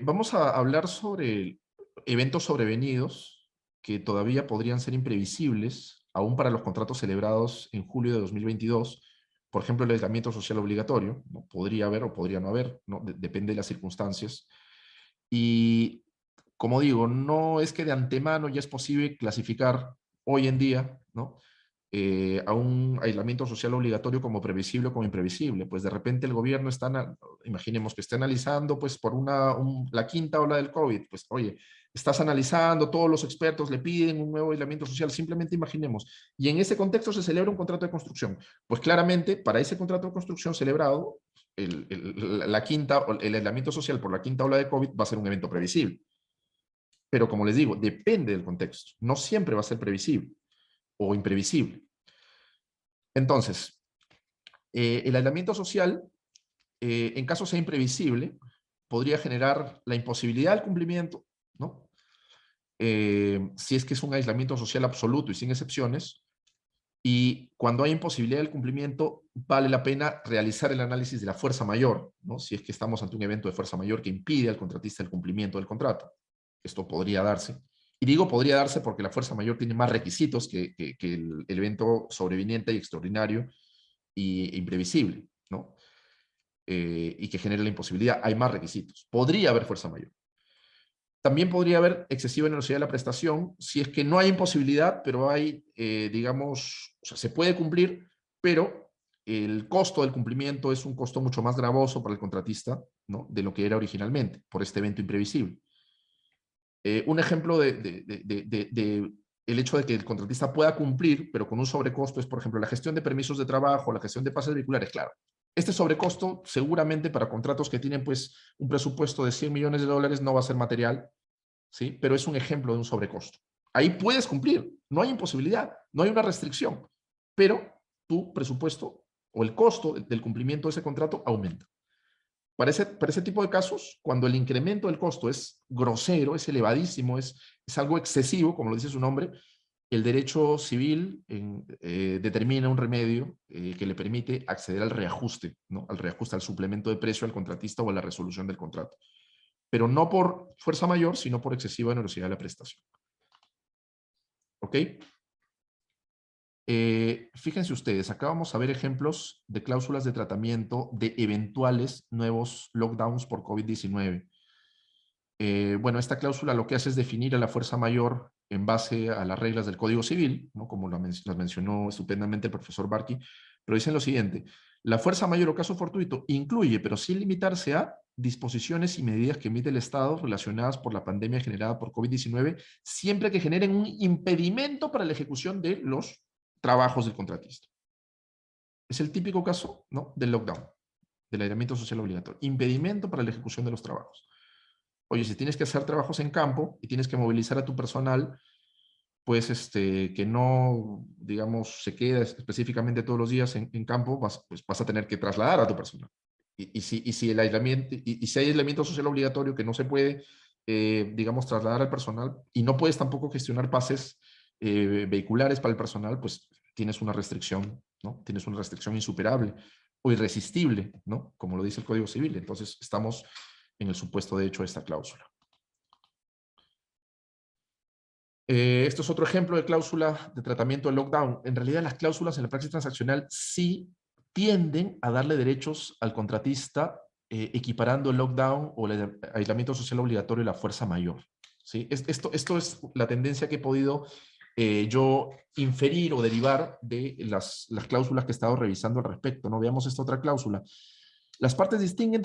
Vamos a hablar sobre eventos sobrevenidos que todavía podrían ser imprevisibles, aún para los contratos celebrados en julio de 2022. Por ejemplo, el aislamiento social obligatorio, ¿no? Podría haber o podría no haber, ¿no? Depende de las circunstancias. Y como digo, no es que de antemano ya es posible clasificar hoy en día, ¿no? a un aislamiento social obligatorio como previsible o como imprevisible. Pues de repente el gobierno está, imaginemos que esté analizando pues por la quinta ola del COVID, pues oye, estás analizando, todos los expertos le piden un nuevo aislamiento social, simplemente imaginemos, y en ese contexto se celebra un contrato de construcción. Pues claramente para ese contrato de construcción celebrado, el aislamiento social por la quinta ola de COVID va a ser un evento previsible. Pero como les digo, depende del contexto, no siempre va a ser previsible o imprevisible. Entonces, el aislamiento social, en caso sea imprevisible, podría generar la imposibilidad del cumplimiento, ¿no? Si es que es un aislamiento social absoluto y sin excepciones, y cuando hay imposibilidad del cumplimiento, vale la pena realizar el análisis de la fuerza mayor, ¿no? Si es que estamos ante un evento de fuerza mayor que impide al contratista el cumplimiento del contrato. Esto podría darse. Y digo podría darse porque la fuerza mayor tiene más requisitos que el evento sobreviniente y extraordinario e imprevisible, ¿no? Y que genere la imposibilidad. Hay más requisitos. Podría haber fuerza mayor. También podría haber excesiva onerosidad de la prestación si es que no hay imposibilidad, pero hay, digamos, o sea, se puede cumplir, pero el costo del cumplimiento es un costo mucho más gravoso para el contratista, ¿no? De lo que era originalmente, por este evento imprevisible. Un ejemplo de el hecho de que el contratista pueda cumplir, pero con un sobrecosto, es, por ejemplo, la gestión de permisos de trabajo, la gestión de pases vehiculares, claro. Este sobrecosto, seguramente para contratos que tienen pues un presupuesto de 100 millones de dólares no va a ser material, ¿sí? Pero es un ejemplo de un sobrecosto. Ahí puedes cumplir, no hay imposibilidad, no hay una restricción, pero tu presupuesto o el costo del cumplimiento de ese contrato aumenta. Para ese tipo de casos, cuando el incremento del costo es grosero, es elevadísimo, es algo excesivo, como lo dice su nombre, el derecho civil determina un remedio que le permite acceder al reajuste, ¿no? Al reajuste, al suplemento de precio al contratista o a la resolución del contrato. Pero no por fuerza mayor, sino por excesiva onerosidad de la prestación. ¿Ok? Fíjense ustedes, acá vamos a ver ejemplos de cláusulas de tratamiento de eventuales nuevos lockdowns por COVID-19. Bueno, esta cláusula lo que hace es definir a la fuerza mayor en base a las reglas del Código Civil, ¿no? Como las mencionó estupendamente el profesor Barqui, pero dicen lo siguiente: la fuerza mayor o caso fortuito incluye, pero sin limitarse a, disposiciones y medidas que emite el Estado relacionadas por la pandemia generada por COVID-19, siempre que generen un impedimento para la ejecución de los trabajos del contratista. Es el típico caso, ¿no?, del lockdown, del aislamiento social obligatorio. Impedimento para la ejecución de los trabajos. Oye, si tienes que hacer trabajos en campo y tienes que movilizar a tu personal, pues que no, digamos, se queda específicamente todos los días en campo, pues vas a tener que trasladar a tu personal. Si el aislamiento, si hay aislamiento social obligatorio que no se puede, digamos, trasladar al personal y no puedes tampoco gestionar pases vehiculares para el personal, pues tienes una restricción, ¿no? Tienes una restricción insuperable o irresistible, ¿no? Como lo dice el Código Civil. Entonces estamos en el supuesto de hecho de esta cláusula. Esto es otro ejemplo de cláusula de tratamiento del lockdown. En realidad las cláusulas en la praxis transaccional sí tienden a darle derechos al contratista, equiparando el lockdown o el aislamiento social obligatorio y la fuerza mayor, ¿sí? Esto es la tendencia que he podido yo inferir o derivar de las cláusulas que he estado revisando al respecto, ¿no? Veamos esta otra cláusula. Las partes distinguen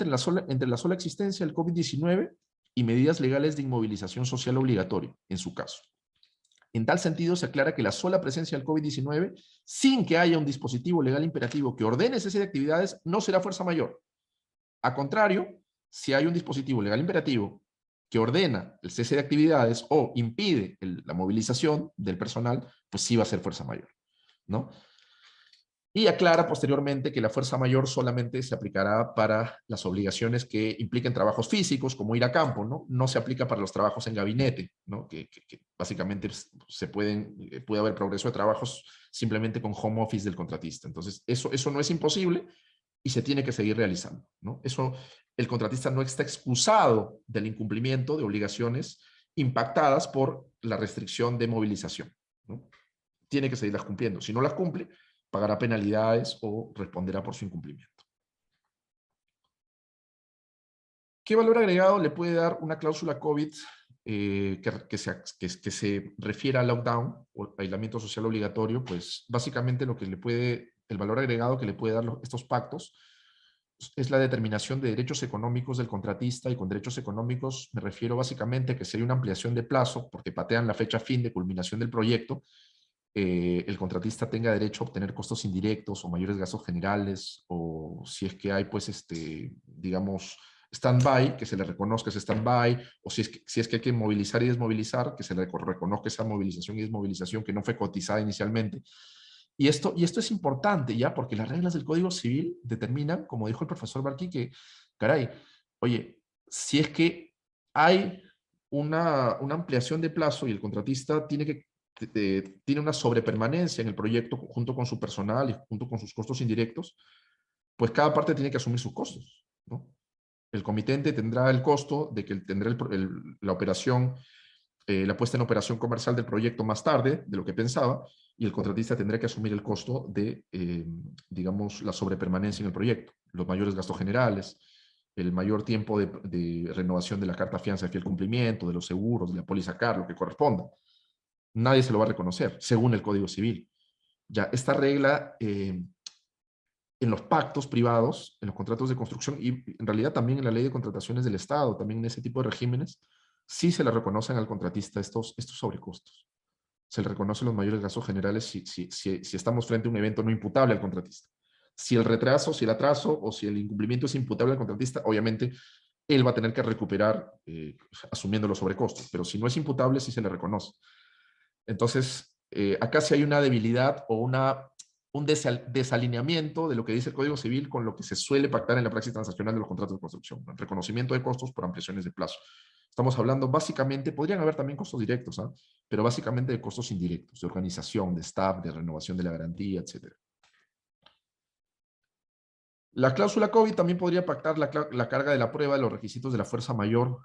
entre la sola existencia del COVID-19 y medidas legales de inmovilización social obligatoria, en su caso. En tal sentido, se aclara que la sola presencia del COVID-19, sin que haya un dispositivo legal imperativo que ordene cese de actividades, no será fuerza mayor. A contrario, si hay un dispositivo legal imperativo que ordena el cese de actividades o impide la movilización del personal, pues sí va a ser fuerza mayor, ¿no? Y aclara posteriormente que la fuerza mayor solamente se aplicará para las obligaciones que impliquen trabajos físicos, como ir a campo, ¿no? No se aplica para los trabajos en gabinete, ¿no? Que básicamente puede haber progreso de trabajos simplemente con home office del contratista. Entonces, eso no es imposible y se tiene que seguir realizando, ¿no? El contratista no está excusado del incumplimiento de obligaciones impactadas por la restricción de movilización, ¿no? Tiene que seguirlas cumpliendo. Si no las cumple, pagará penalidades o responderá por su incumplimiento. ¿Qué valor agregado le puede dar una cláusula COVID que se refiera al lockdown o aislamiento social obligatorio, pues básicamente lo que le puede, el valor agregado que le puede dar estos pactos es la determinación de derechos económicos del contratista, y con derechos económicos me refiero básicamente a que sería una ampliación de plazo, porque patean la fecha fin de culminación del proyecto, el contratista tenga derecho a obtener costos indirectos o mayores gastos generales, o si es que hay, pues, digamos, stand-by, que se le reconozca ese stand-by, o si es que hay que movilizar y desmovilizar, que se le reconozca esa movilización y desmovilización que no fue cotizada inicialmente. Y esto es importante, ¿ya? Porque las reglas del Código Civil determinan, como dijo el profesor Barqui, que, caray, oye, si es que hay una ampliación de plazo y el contratista tiene una sobrepermanencia en el proyecto junto con su personal y junto con sus costos indirectos, pues cada parte tiene que asumir sus costos, ¿no? El comitente tendrá el costo de que tendrá la operación, la puesta en operación comercial del proyecto más tarde de lo que pensaba, y el contratista tendrá que asumir el costo de, digamos, la sobrepermanencia en el proyecto, los mayores gastos generales, el mayor tiempo de renovación de la carta fianza de fiel cumplimiento, de los seguros, de la póliza CAR, lo que corresponda. Nadie se lo va a reconocer, según el Código Civil. Ya, esta regla en los pactos privados, en los contratos de construcción y en realidad también en la ley de contrataciones del Estado, también en ese tipo de regímenes, sí se le reconocen al contratista estos sobrecostos. Se le reconocen los mayores gastos generales si estamos frente a un evento no imputable al contratista. Si el retraso, si el atraso o si el incumplimiento es imputable al contratista, obviamente él va a tener que recuperar asumiendo los sobrecostos, pero si no es imputable, sí se le reconoce. Entonces, acá sí hay una debilidad o un desalineamiento de lo que dice el Código Civil con lo que se suele pactar en la praxis transaccional de los contratos de construcción. El reconocimiento de costos por ampliaciones de plazo. Estamos hablando básicamente, podrían haber también costos directos, ¿eh? Pero básicamente de costos indirectos, de organización, de staff, de renovación de la garantía, etc. La cláusula COVID también podría pactar la carga de la prueba de los requisitos de la fuerza mayor,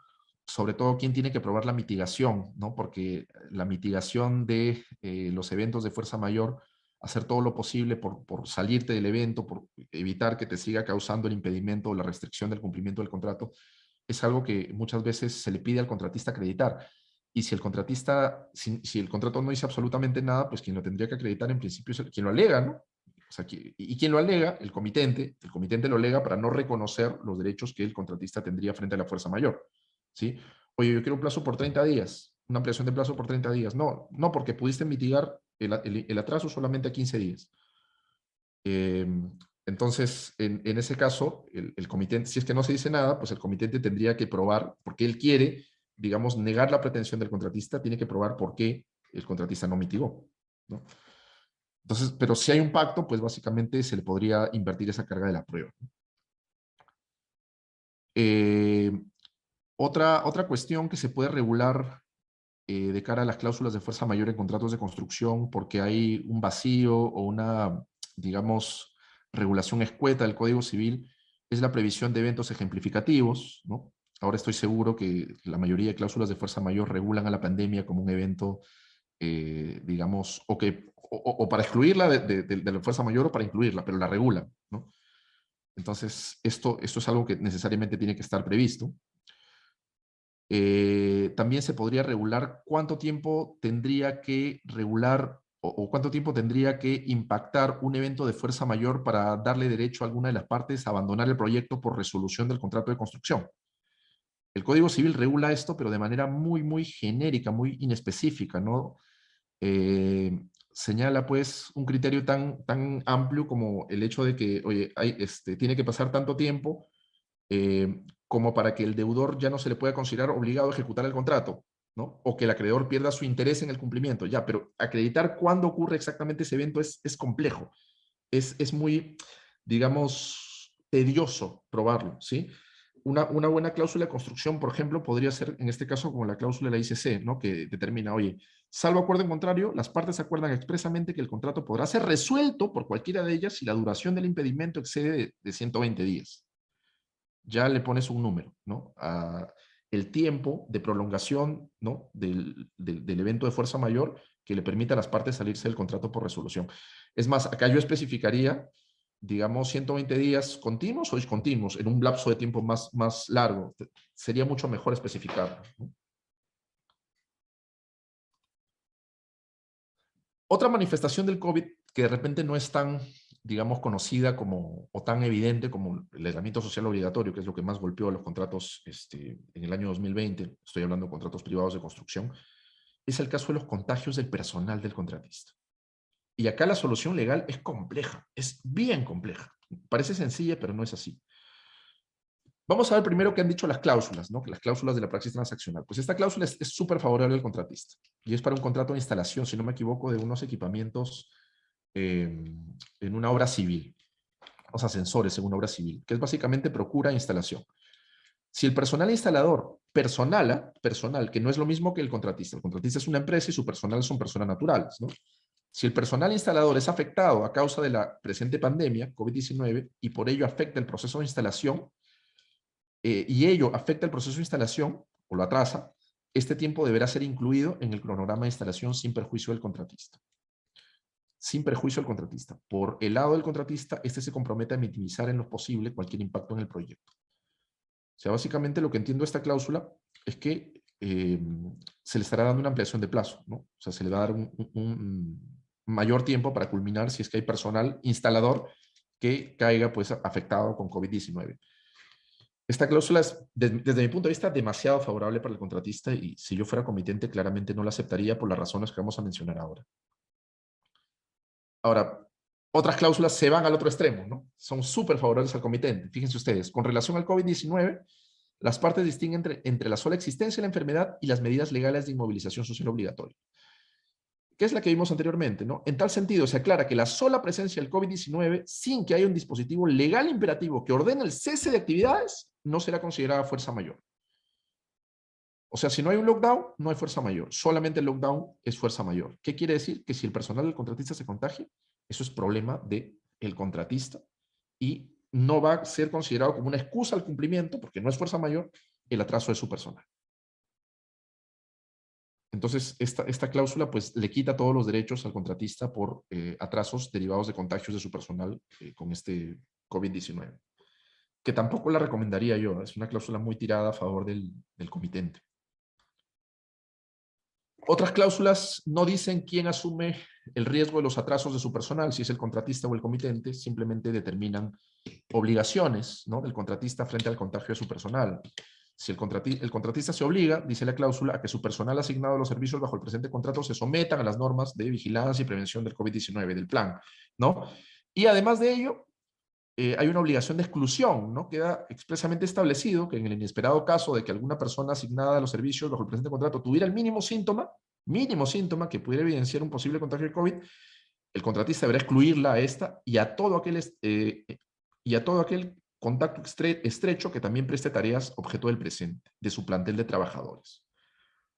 sobre todo quién tiene que probar la mitigación, ¿no? Porque la mitigación de los eventos de fuerza mayor, hacer todo lo posible por salirte del evento, por evitar que te siga causando el impedimento o la restricción del cumplimiento del contrato, es algo que muchas veces se le pide al contratista acreditar. Y si el contratista, si el contrato no dice absolutamente nada, pues quien lo tendría que acreditar en principio es quien lo alega, ¿no? O sea, ¿y quién lo alega? El comitente lo alega para no reconocer los derechos que el contratista tendría frente a la fuerza mayor, ¿sí? Oye, yo quiero un plazo por 30 días, una ampliación de plazo por 30 días. No, no, porque pudiste mitigar el atraso solamente a 15 días. Entonces, en ese caso, el comitente, si es que no se dice nada, pues el comitente tendría que probar, porque él quiere, digamos, negar la pretensión del contratista, tiene que probar por qué el contratista no mitigó, ¿no? Entonces, pero si hay un pacto, pues básicamente se le podría invertir esa carga de la prueba. Eh, otra cuestión que se puede regular de cara a las cláusulas de fuerza mayor en contratos de construcción, porque hay un vacío o una, digamos, regulación escueta del Código Civil, es la previsión de eventos ejemplificativos, ¿no? Ahora estoy seguro que la mayoría de cláusulas de fuerza mayor regulan a la pandemia como un evento, digamos, o para excluirla de la fuerza mayor o para incluirla, pero la regulan, ¿no? Entonces, esto es algo que necesariamente tiene que estar previsto. También se podría regular cuánto tiempo tendría que regular o cuánto tiempo tendría que impactar un evento de fuerza mayor para darle derecho a alguna de las partes a abandonar el proyecto por resolución del contrato de construcción. El Código Civil regula esto, pero de manera muy, muy genérica, muy inespecífica, ¿no? Señala, pues, un criterio tan amplio como el hecho de que, oye, tiene que pasar tanto tiempo como para que el deudor ya no se le pueda considerar obligado a ejecutar el contrato, ¿no? O que el acreedor pierda su interés en el cumplimiento, ya, pero acreditar cuándo ocurre exactamente ese evento es complejo, es muy, digamos, tedioso probarlo, ¿sí? Una buena cláusula de construcción, por ejemplo, podría ser, en este caso, como la cláusula de la ICC, ¿no? Que determina, oye, salvo acuerdo en contrario, las partes acuerdan expresamente que el contrato podrá ser resuelto por cualquiera de ellas si la duración del impedimento excede de 120 días. Ya le pones un número, ¿no? El tiempo de prolongación, ¿no? Del evento de fuerza mayor que le permita a las partes salirse del contrato por resolución. Es más, acá yo especificaría, digamos, 120 días continuos o discontinuos, en un lapso de tiempo más largo. Sería mucho mejor especificarlo, ¿no? Otra manifestación del COVID que de repente no es tan, digamos, conocida como, o tan evidente como el aislamiento social obligatorio, que es lo que más golpeó a los contratos en el año 2020, estoy hablando de contratos privados de construcción, es el caso de los contagios del personal del contratista. Y acá la solución legal es compleja, es bien compleja. Parece sencilla, pero no es así. Vamos a ver primero qué han dicho las cláusulas, ¿no? Las cláusulas de la praxis transaccional. Pues esta cláusula es súper favorable al contratista. Y es para un contrato de instalación, si no me equivoco, de unos equipamientos en una obra civil. Los ascensores en una obra civil, que es básicamente procura e instalación. Si el personal instalador, personal, que no es lo mismo que el contratista es una empresa y su personal son personas naturales, ¿no? Si el personal instalador es afectado a causa de la presente pandemia, COVID-19, y por ello afecta el proceso de instalación, y ello afecta el proceso de instalación o lo atrasa, este tiempo deberá ser incluido en el cronograma de instalación sin perjuicio del contratista. Sin perjuicio del contratista. Por el lado del contratista, este se compromete a minimizar en lo posible cualquier impacto en el proyecto. O sea, básicamente lo que entiendo de esta cláusula es que se le estará dando una ampliación de plazo, ¿no? O sea, se le va a dar un mayor tiempo para culminar si es que hay personal instalador que caiga pues afectado con COVID-19. Esta cláusula es, desde mi punto de vista, demasiado favorable para el contratista y si yo fuera comitente claramente no la aceptaría por las razones que vamos a mencionar ahora. Ahora, otras cláusulas se van al otro extremo, ¿no? Son súper favorables al comitente. Fíjense ustedes, con relación al COVID-19, las partes distinguen entre la sola existencia de la enfermedad y las medidas legales de inmovilización social obligatoria, que es la que vimos anteriormente, ¿no? En tal sentido, se aclara que la sola presencia del COVID-19, sin que haya un dispositivo legal imperativo que ordene el cese de actividades, no será considerada fuerza mayor. O sea, si no hay un lockdown, no hay fuerza mayor. Solamente el lockdown es fuerza mayor. ¿Qué quiere decir? Que si el personal del contratista se contagia, eso es problema del contratista y no va a ser considerado como una excusa al cumplimiento, porque no es fuerza mayor, el atraso de su personal. Entonces, esta cláusula pues le quita todos los derechos al contratista por atrasos derivados de contagios de su personal con este COVID-19. Que tampoco la recomendaría yo, es una cláusula muy tirada a favor del comitente. Otras cláusulas no dicen quién asume el riesgo de los atrasos de su personal, si es el contratista o el comitente, simplemente determinan obligaciones, ¿no?, del contratista frente al contagio de su personal. Si el contratista se obliga, dice la cláusula, a que su personal asignado a los servicios bajo el presente contrato se sometan a las normas de vigilancia y prevención del COVID-19, del plan, ¿no? Y además de ello, hay una obligación de exclusión, ¿no? Queda expresamente establecido que en el inesperado caso de que alguna persona asignada a los servicios bajo el presente contrato tuviera el mínimo síntoma que pudiera evidenciar un posible contagio de COVID, el contratista deberá excluirla a esta y a todo aquel contacto estrecho que también preste tareas objeto del presente, de su plantel de trabajadores.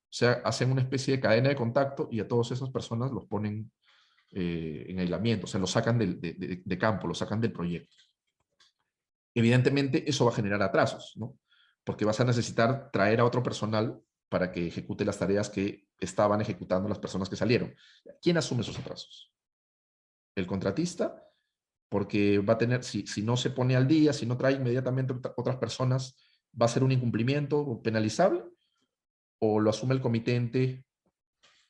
O sea, hacen una especie de cadena de contacto y a todas esas personas los ponen en aislamiento, o sea, los sacan de campo, los sacan del proyecto. Evidentemente, eso va a generar atrasos, ¿no? Porque vas a necesitar traer a otro personal para que ejecute las tareas que estaban ejecutando las personas que salieron. ¿Quién asume esos atrasos? El contratista, porque va a tener, si no se pone al día, si no trae inmediatamente otras personas, va a ser un incumplimiento penalizable, o lo asume el comitente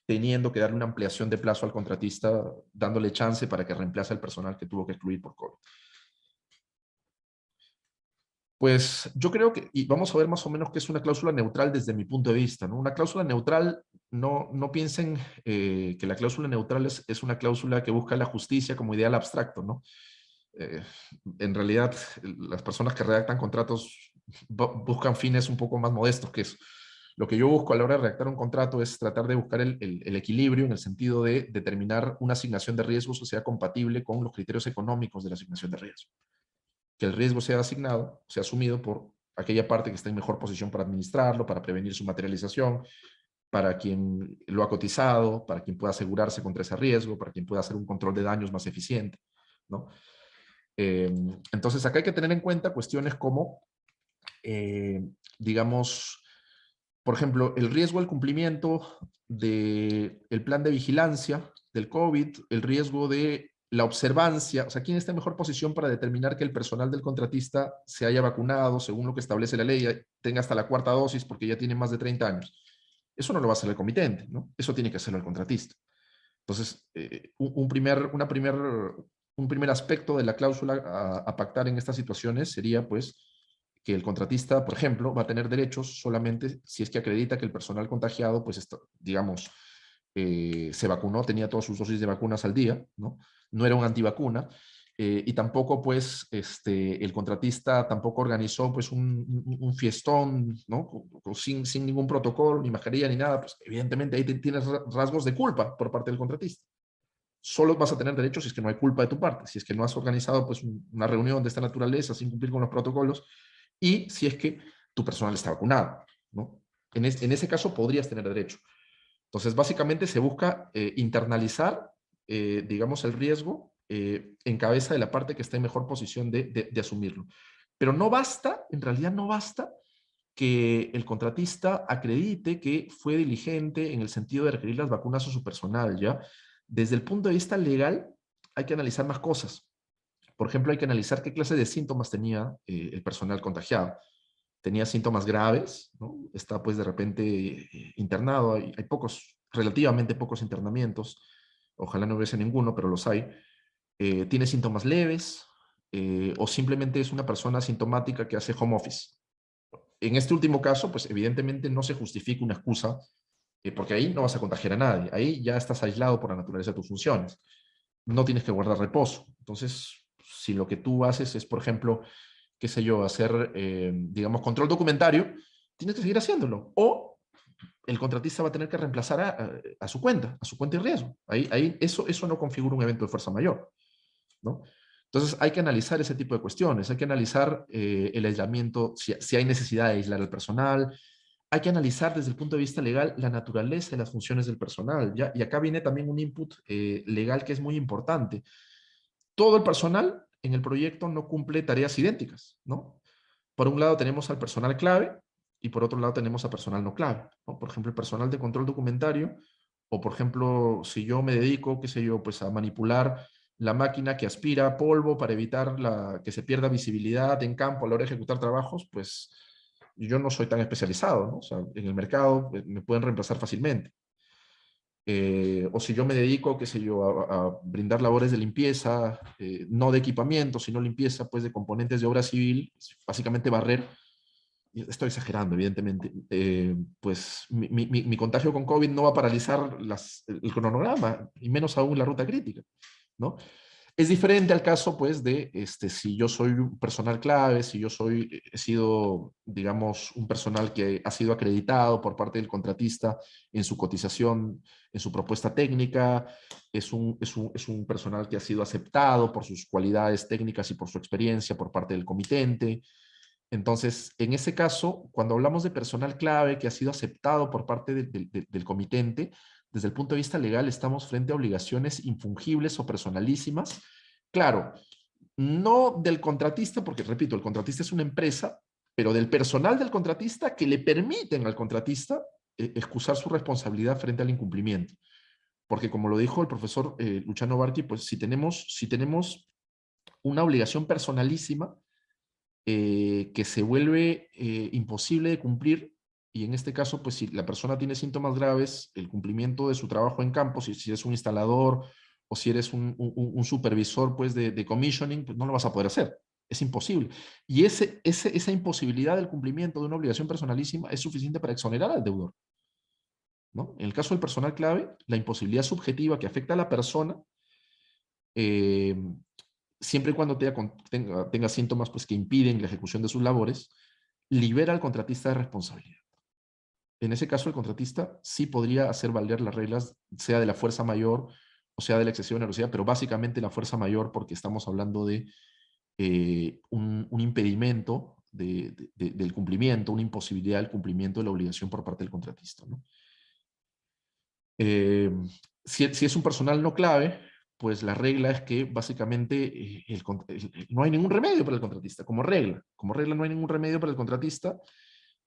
teniendo que darle una ampliación de plazo al contratista, dándole chance para que reemplace al personal que tuvo que excluir por COVID. Pues yo creo que, y vamos a ver más o menos qué es una cláusula neutral desde mi punto de vista, ¿no? Una cláusula neutral, no piensen que la cláusula neutral es una cláusula que busca la justicia como ideal abstracto, ¿no? En realidad, las personas que redactan contratos buscan fines un poco más modestos que eso. Lo que yo busco a la hora de redactar un contrato es tratar de buscar el equilibrio en el sentido de determinar una asignación de riesgos que sea compatible con los criterios económicos de la asignación de riesgo. Que el riesgo sea asignado, sea asumido por aquella parte que está en mejor posición para administrarlo, para prevenir su materialización, para quien lo ha cotizado, para quien pueda asegurarse contra ese riesgo, para quien pueda hacer un control de daños más eficiente, ¿no? Entonces, acá hay que tener en cuenta cuestiones como, digamos, por ejemplo, el riesgo al cumplimiento del plan de vigilancia del COVID, el riesgo de la observancia, o sea, ¿quién está en mejor posición para determinar que el personal del contratista se haya vacunado según lo que establece la ley, tenga hasta la cuarta dosis porque ya tiene más de 30 años? Eso no lo va a hacer el comitente, ¿no? Eso tiene que hacerlo el contratista. Entonces, un primer aspecto de la cláusula a pactar en estas situaciones sería, pues, que el contratista, por ejemplo, va a tener derechos solamente si es que acredita que el personal contagiado, pues, digamos, se vacunó, tenía todas sus dosis de vacunas al día, ¿no? No era un antivacuna, y tampoco, pues, el contratista tampoco organizó, pues, un fiestón, ¿no? Sin ningún protocolo, ni mascarilla, ni nada, pues, evidentemente ahí tienes rasgos de culpa por parte del contratista. Solo vas a tener derechos si es que no hay culpa de tu parte, si es que no has organizado, pues, una reunión de esta naturaleza sin cumplir con los protocolos, y si es que tu personal está vacunado, ¿no? En ese caso podrías tener derecho. Entonces, básicamente se busca internalizar, digamos, el riesgo en cabeza de la parte que está en mejor posición de asumirlo. Pero no basta, en realidad no basta que el contratista acredite que fue diligente en el sentido de requerir las vacunas a su personal, ¿ya? Desde el punto de vista legal, hay que analizar más cosas. Por ejemplo, hay que analizar qué clase de síntomas tenía el personal contagiado. Tenía síntomas graves, ¿no? Está pues de repente internado, hay pocos, relativamente pocos internamientos, ojalá no hubiese ninguno, pero los hay. Tiene síntomas leves, o simplemente es una persona asintomática que hace home office. En este último caso, pues evidentemente no se justifica una excusa, porque ahí no vas a contagiar a nadie, ahí ya estás aislado por la naturaleza de tus funciones, no tienes que guardar reposo. Entonces, si lo que tú haces es, por ejemplo, qué sé yo, hacer, digamos, control documentario, tienes que seguir haciéndolo. O el contratista va a tener que reemplazar a su cuenta y riesgo. Eso no configura un evento de fuerza mayor, ¿no? Entonces hay que analizar ese tipo de cuestiones, hay que analizar el aislamiento, si hay necesidad de aislar al personal, hay que analizar desde el punto de vista legal la naturaleza de las funciones del personal, ¿ya? Y acá viene también un input legal que es muy importante. Todo el personal en el proyecto no cumple tareas idénticas, ¿no? Por un lado tenemos al personal clave y por otro lado tenemos a personal no clave, ¿no? Por ejemplo, el personal de control documentario, o por ejemplo, si yo me dedico, qué sé yo, pues a manipular la máquina que aspira polvo para evitar que se pierda visibilidad en campo a la hora de ejecutar trabajos, pues yo no soy tan especializado, ¿no? O sea, en el mercado me pueden reemplazar fácilmente. O si yo me dedico, qué sé yo, a brindar labores de limpieza, no de equipamiento, sino limpieza pues, de componentes de obra civil, básicamente barrer, estoy exagerando, evidentemente, pues mi contagio con COVID no va a paralizar el cronograma, y menos aún la ruta crítica, ¿no? Es diferente al caso, pues, de si yo soy un personal clave, si yo he sido, digamos, un personal que ha sido acreditado por parte del contratista en su cotización, en su propuesta técnica, es un personal que ha sido aceptado por sus cualidades técnicas y por su experiencia por parte del comitente. Entonces, en ese caso, cuando hablamos de personal clave que ha sido aceptado por parte del comitente, desde el punto de vista legal estamos frente a obligaciones infungibles o personalísimas. Claro, no del contratista, porque repito, el contratista es una empresa, pero del personal del contratista que le permiten al contratista excusar su responsabilidad frente al incumplimiento. Porque como lo dijo el profesor Luciano Barqui, pues si tenemos una obligación personalísima, que se vuelve imposible de cumplir, y en este caso, pues si la persona tiene síntomas graves, el cumplimiento de su trabajo en campo, si eres un instalador o si eres un supervisor pues, de commissioning, pues no lo vas a poder hacer. Es imposible. Y esa imposibilidad del cumplimiento de una obligación personalísima es suficiente para exonerar al deudor, ¿no? En el caso del personal clave, la imposibilidad subjetiva que afecta a la persona eh, siempre y cuando tenga síntomas pues, que impiden la ejecución de sus labores, libera al contratista de responsabilidad. En ese caso, el contratista sí podría hacer valer las reglas, sea de la fuerza mayor o sea de la excesiva onerosidad, pero básicamente la fuerza mayor porque estamos hablando de un impedimento del cumplimiento, una imposibilidad del cumplimiento de la obligación por parte del contratista, ¿no? Eh, si es un personal no clave, pues la regla es que básicamente no hay ningún remedio para el contratista, como regla no hay ningún remedio para el contratista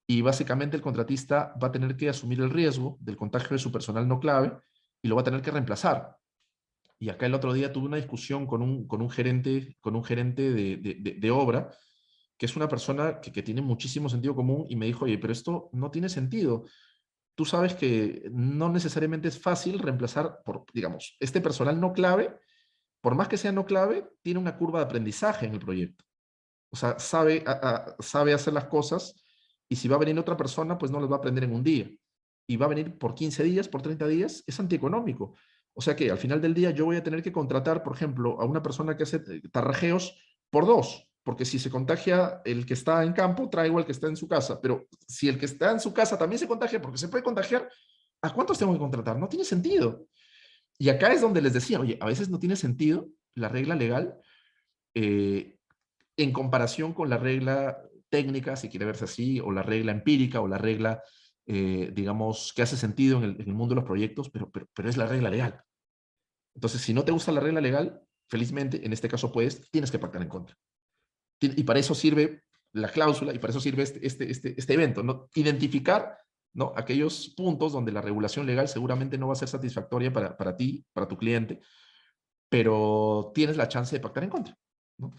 y básicamente el contratista va a tener que asumir el riesgo del contagio de su personal no clave y lo va a tener que reemplazar. Y acá el otro día tuve una discusión con un gerente de obra, que es una persona que tiene muchísimo sentido común y me dijo, oye, pero esto no tiene sentido. tú sabes que no necesariamente es fácil reemplazar, digamos, este personal no clave, por más que sea no clave, tiene una curva de aprendizaje en el proyecto. O sea, sabe hacer las cosas y si va a venir otra persona, pues no las va a aprender en un día. Y va a venir por 15 días, por 30 días, es antieconómico. O sea que al final del día yo voy a tener que contratar, por ejemplo, a una persona que hace tarrajeos por dos, porque si se contagia el que está en campo, traigo al que está en su casa. Pero si el que está en su casa también se contagia, porque se puede contagiar, ¿a cuántos tengo que contratar? No tiene sentido. Y acá es donde les decía, oye, a veces no tiene sentido la regla legal, eh, en comparación con la regla técnica, si quiere verse así, o la regla empírica, o la regla, digamos, que hace sentido en el mundo de los proyectos, pero es la regla legal. Entonces, si no te gusta la regla legal, felizmente, en este caso puedes, tienes que pactar en contra. Y para eso sirve la cláusula, y para eso sirve este evento, ¿no? Identificar, ¿no?, aquellos puntos donde la regulación legal seguramente no va a ser satisfactoria para ti, para tu cliente, pero tienes la chance de pactar en contra, ¿no?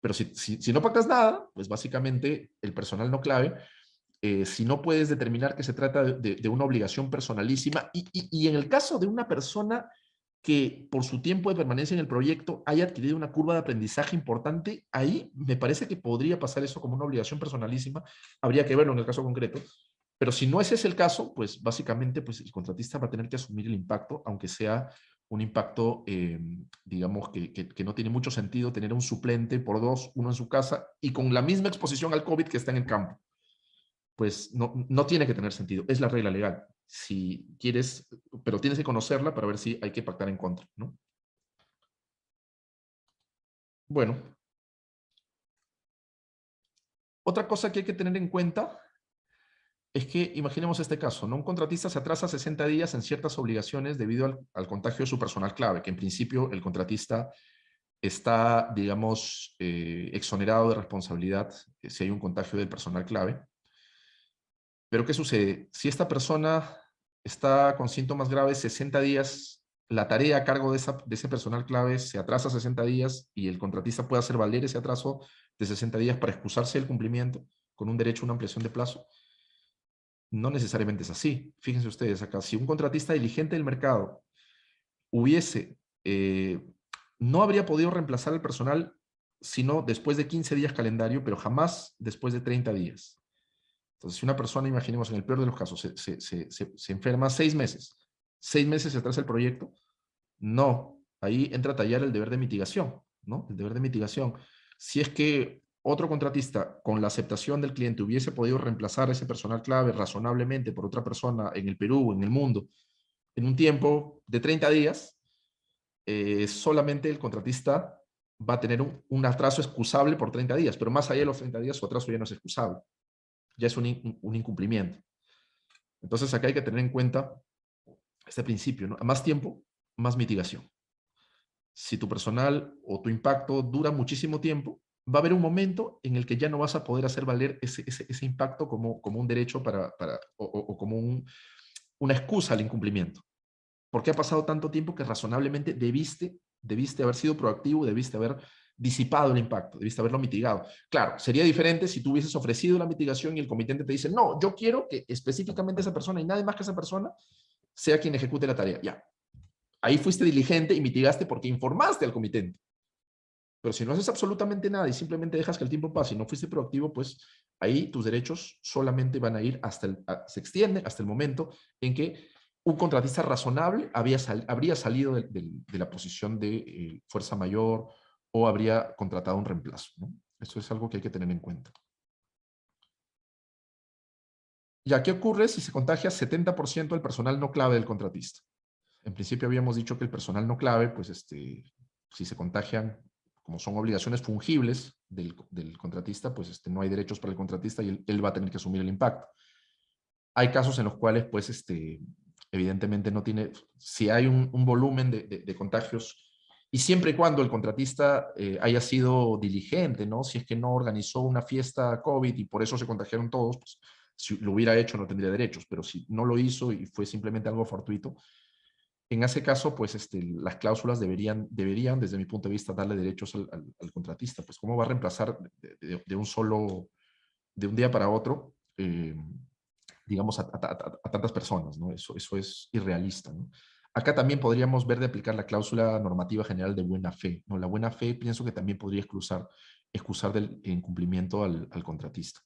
Pero si no pactas nada, pues básicamente el personal no clave, si no puedes determinar que se trata de una obligación personalísima, y en el caso de una persona que por su tiempo de permanencia en el proyecto haya adquirido una curva de aprendizaje importante, ahí me parece que podría pasar eso como una obligación personalísima, habría que verlo en el caso concreto, pero si no ese es el caso, pues básicamente pues el contratista va a tener que asumir el impacto, aunque sea un impacto, digamos, que no tiene mucho sentido tener un suplente por dos, uno en su casa, y con la misma exposición al COVID que está en el campo. Pues no tiene que tener sentido, es la regla legal. Si quieres, pero tienes que conocerla para ver si hay que pactar en contra, ¿no? Bueno, otra cosa que hay que tener en cuenta es que, imaginemos este caso, ¿no? Un contratista se atrasa 60 días en ciertas obligaciones debido al contagio de su personal clave, que en principio el contratista está, digamos, exonerado de responsabilidad si hay un contagio del personal clave. Pero ¿qué sucede? Si esta persona está con síntomas graves 60 días, la tarea a cargo de ese personal clave se atrasa 60 días y el contratista puede hacer valer ese atraso de 60 días para excusarse del cumplimiento con un derecho a una ampliación de plazo. No necesariamente es así. Fíjense ustedes acá, si un contratista diligente del mercado hubiese, no habría podido reemplazar al personal sino después de 15 días calendario, pero jamás después de 30 días. Entonces, si una persona, imaginemos en el peor de los casos, se enferma 6 meses, 6 meses se atrasa el proyecto, no, ahí entra a tallar el deber de mitigación, ¿no? El deber de mitigación. Si es que otro contratista, con la aceptación del cliente, hubiese podido reemplazar a ese personal clave razonablemente por otra persona en el Perú, en el mundo, en un tiempo de 30 días, solamente el contratista va a tener un atraso excusable por 30 días, pero más allá de los 30 días su atraso ya no es excusable, ya es un incumplimiento. Entonces acá hay que tener en cuenta este principio, ¿no? A más tiempo, más mitigación. Si tu personal o tu impacto dura muchísimo tiempo, va a haber un momento en el que ya no vas a poder hacer valer ese impacto como un derecho o como una excusa al incumplimiento. Porque ha pasado tanto tiempo que razonablemente debiste haber sido proactivo, debiste haber disipado el impacto, debiste haberlo mitigado. Claro, sería diferente si tú hubieses ofrecido la mitigación y el comitente te dice, no, yo quiero que específicamente esa persona y nadie más que esa persona sea quien ejecute la tarea. Ya, ahí fuiste diligente y mitigaste porque informaste al comitente. Pero si no haces absolutamente nada y simplemente dejas que el tiempo pase y no fuiste proactivo, pues ahí tus derechos solamente van a ir se extienden hasta el momento en que un contratista razonable habría salido de la posición de fuerza mayor o habría contratado un reemplazo, ¿no? Eso es algo que hay que tener en cuenta. Ya, ¿qué ocurre si se contagia 70% del personal no clave del contratista? En principio habíamos dicho que el personal no clave, pues si se contagian, como son obligaciones fungibles del contratista, pues no hay derechos para el contratista y él va a tener que asumir el impacto. Hay casos en los cuales, pues, evidentemente no tiene, si hay un volumen de contagios, y siempre y cuando el contratista haya sido diligente, ¿no? Si es que no organizó una fiesta COVID y por eso se contagiaron todos, pues si lo hubiera hecho no tendría derechos, pero si no lo hizo y fue simplemente algo fortuito, en ese caso, pues las cláusulas deberían, desde mi punto de vista, darle derechos al contratista. Pues, ¿cómo va a reemplazar de un día para otro? digamos, a tantas personas, ¿no? Eso es irrealista, ¿no? Acá también podríamos ver de aplicar la cláusula normativa general de buena fe, ¿no? La buena fe pienso que también podría excusar del incumplimiento al contratista.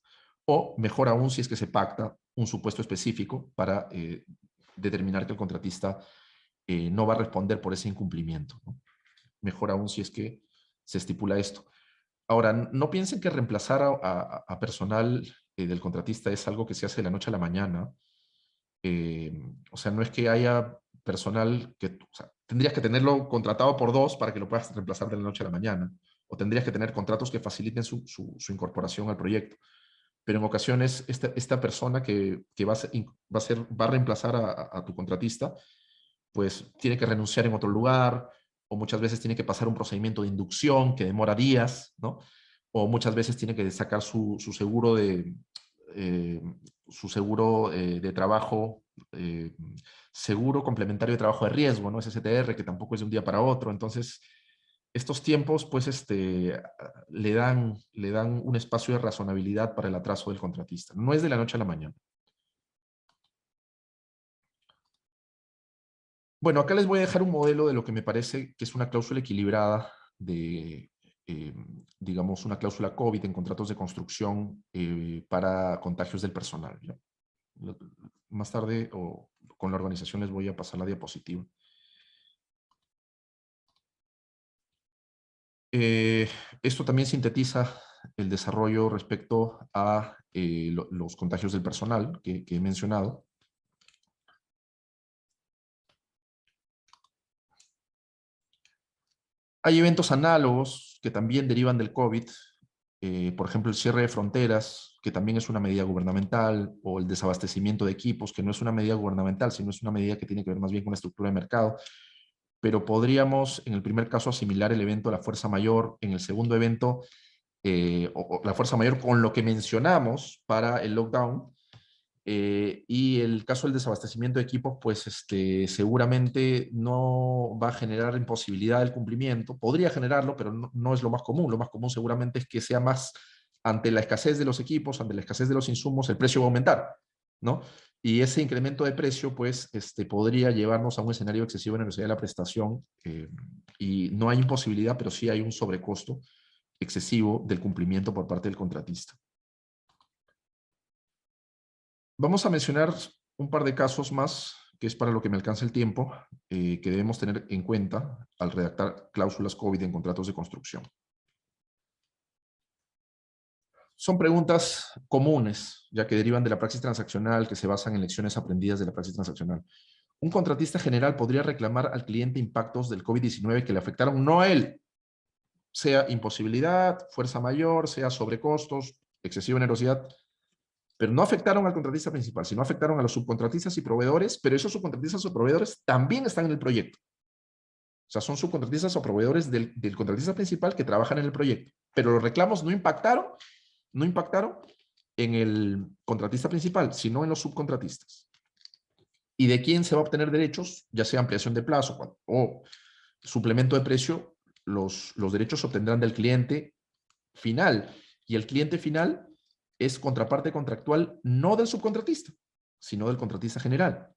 O, mejor aún, si es que se pacta un supuesto específico para determinar que el contratista no va a responder por ese incumplimiento, ¿no? Mejor aún si es que se estipula esto. Ahora, no piensen que reemplazar a personal del contratista es algo que se hace de la noche a la mañana. O sea, no es que haya personal que, o sea, tendrías que tenerlo contratado por dos para que lo puedas reemplazar de la noche a la mañana, o tendrías que tener contratos que faciliten su incorporación al proyecto. Pero en ocasiones esta persona que va a reemplazar a tu contratista, pues tiene que renunciar en otro lugar, o muchas veces tiene que pasar un procedimiento de inducción que demora días, ¿no? O muchas veces tiene que sacar su seguro eh, de trabajo, seguro complementario de trabajo de riesgo, ¿no? SSTR, que tampoco es de un día para otro. Entonces, estos tiempos, pues, le dan un espacio de razonabilidad para el atraso del contratista. No es de la noche a la mañana. Bueno, acá les voy a dejar un modelo de lo que me parece que es una cláusula equilibrada de, eh, digamos, una cláusula COVID en contratos de construcción para contagios del personal, ¿ya? Más tarde, o con la organización, les voy a pasar la diapositiva. Eh, Esto también sintetiza el desarrollo respecto a los contagios del personal que he mencionado. Hay eventos análogos que también derivan del COVID, por ejemplo, el cierre de fronteras, que también es una medida gubernamental, o el desabastecimiento de equipos, que no es una medida gubernamental, sino es una medida que tiene que ver más bien con la estructura de mercado. Pero podríamos, en el primer caso, asimilar el evento a la fuerza mayor, en el segundo evento, o la fuerza mayor con lo que mencionamos para el lockdown, y el caso del desabastecimiento de equipos, pues seguramente no va a generar imposibilidad del cumplimiento. Podría generarlo, pero no es lo más común. Lo más común seguramente es que sea más ante la escasez de los equipos, ante la escasez de los insumos, el precio va a aumentar, ¿no? Y ese incremento de precio, pues, podría llevarnos a un escenario excesivo en la necesidad de la prestación, y no hay imposibilidad, pero sí hay un sobrecosto excesivo del cumplimiento por parte del contratista. Vamos a mencionar un par de casos más, que es para lo que me alcanza el tiempo, que debemos tener en cuenta al redactar cláusulas COVID en contratos de construcción. Son preguntas comunes, ya que derivan de la praxis transaccional, que se basan en lecciones aprendidas de la praxis transaccional. Un contratista general podría reclamar al cliente impactos del COVID-19 que le afectaron no a él, sea imposibilidad, fuerza mayor, sea sobrecostos, excesiva onerosidad, pero no afectaron al contratista principal, sino afectaron a los subcontratistas y proveedores, pero esos subcontratistas o proveedores también están en el proyecto. O sea, son subcontratistas o proveedores del contratista principal que trabajan en el proyecto, pero los reclamos no impactaron en el contratista principal, sino en los subcontratistas. ¿Y de quién se va a obtener derechos? Ya sea ampliación de plazo o suplemento de precio, los derechos se obtendrán del cliente final. Y el cliente final es contraparte contractual no del subcontratista, sino del contratista general.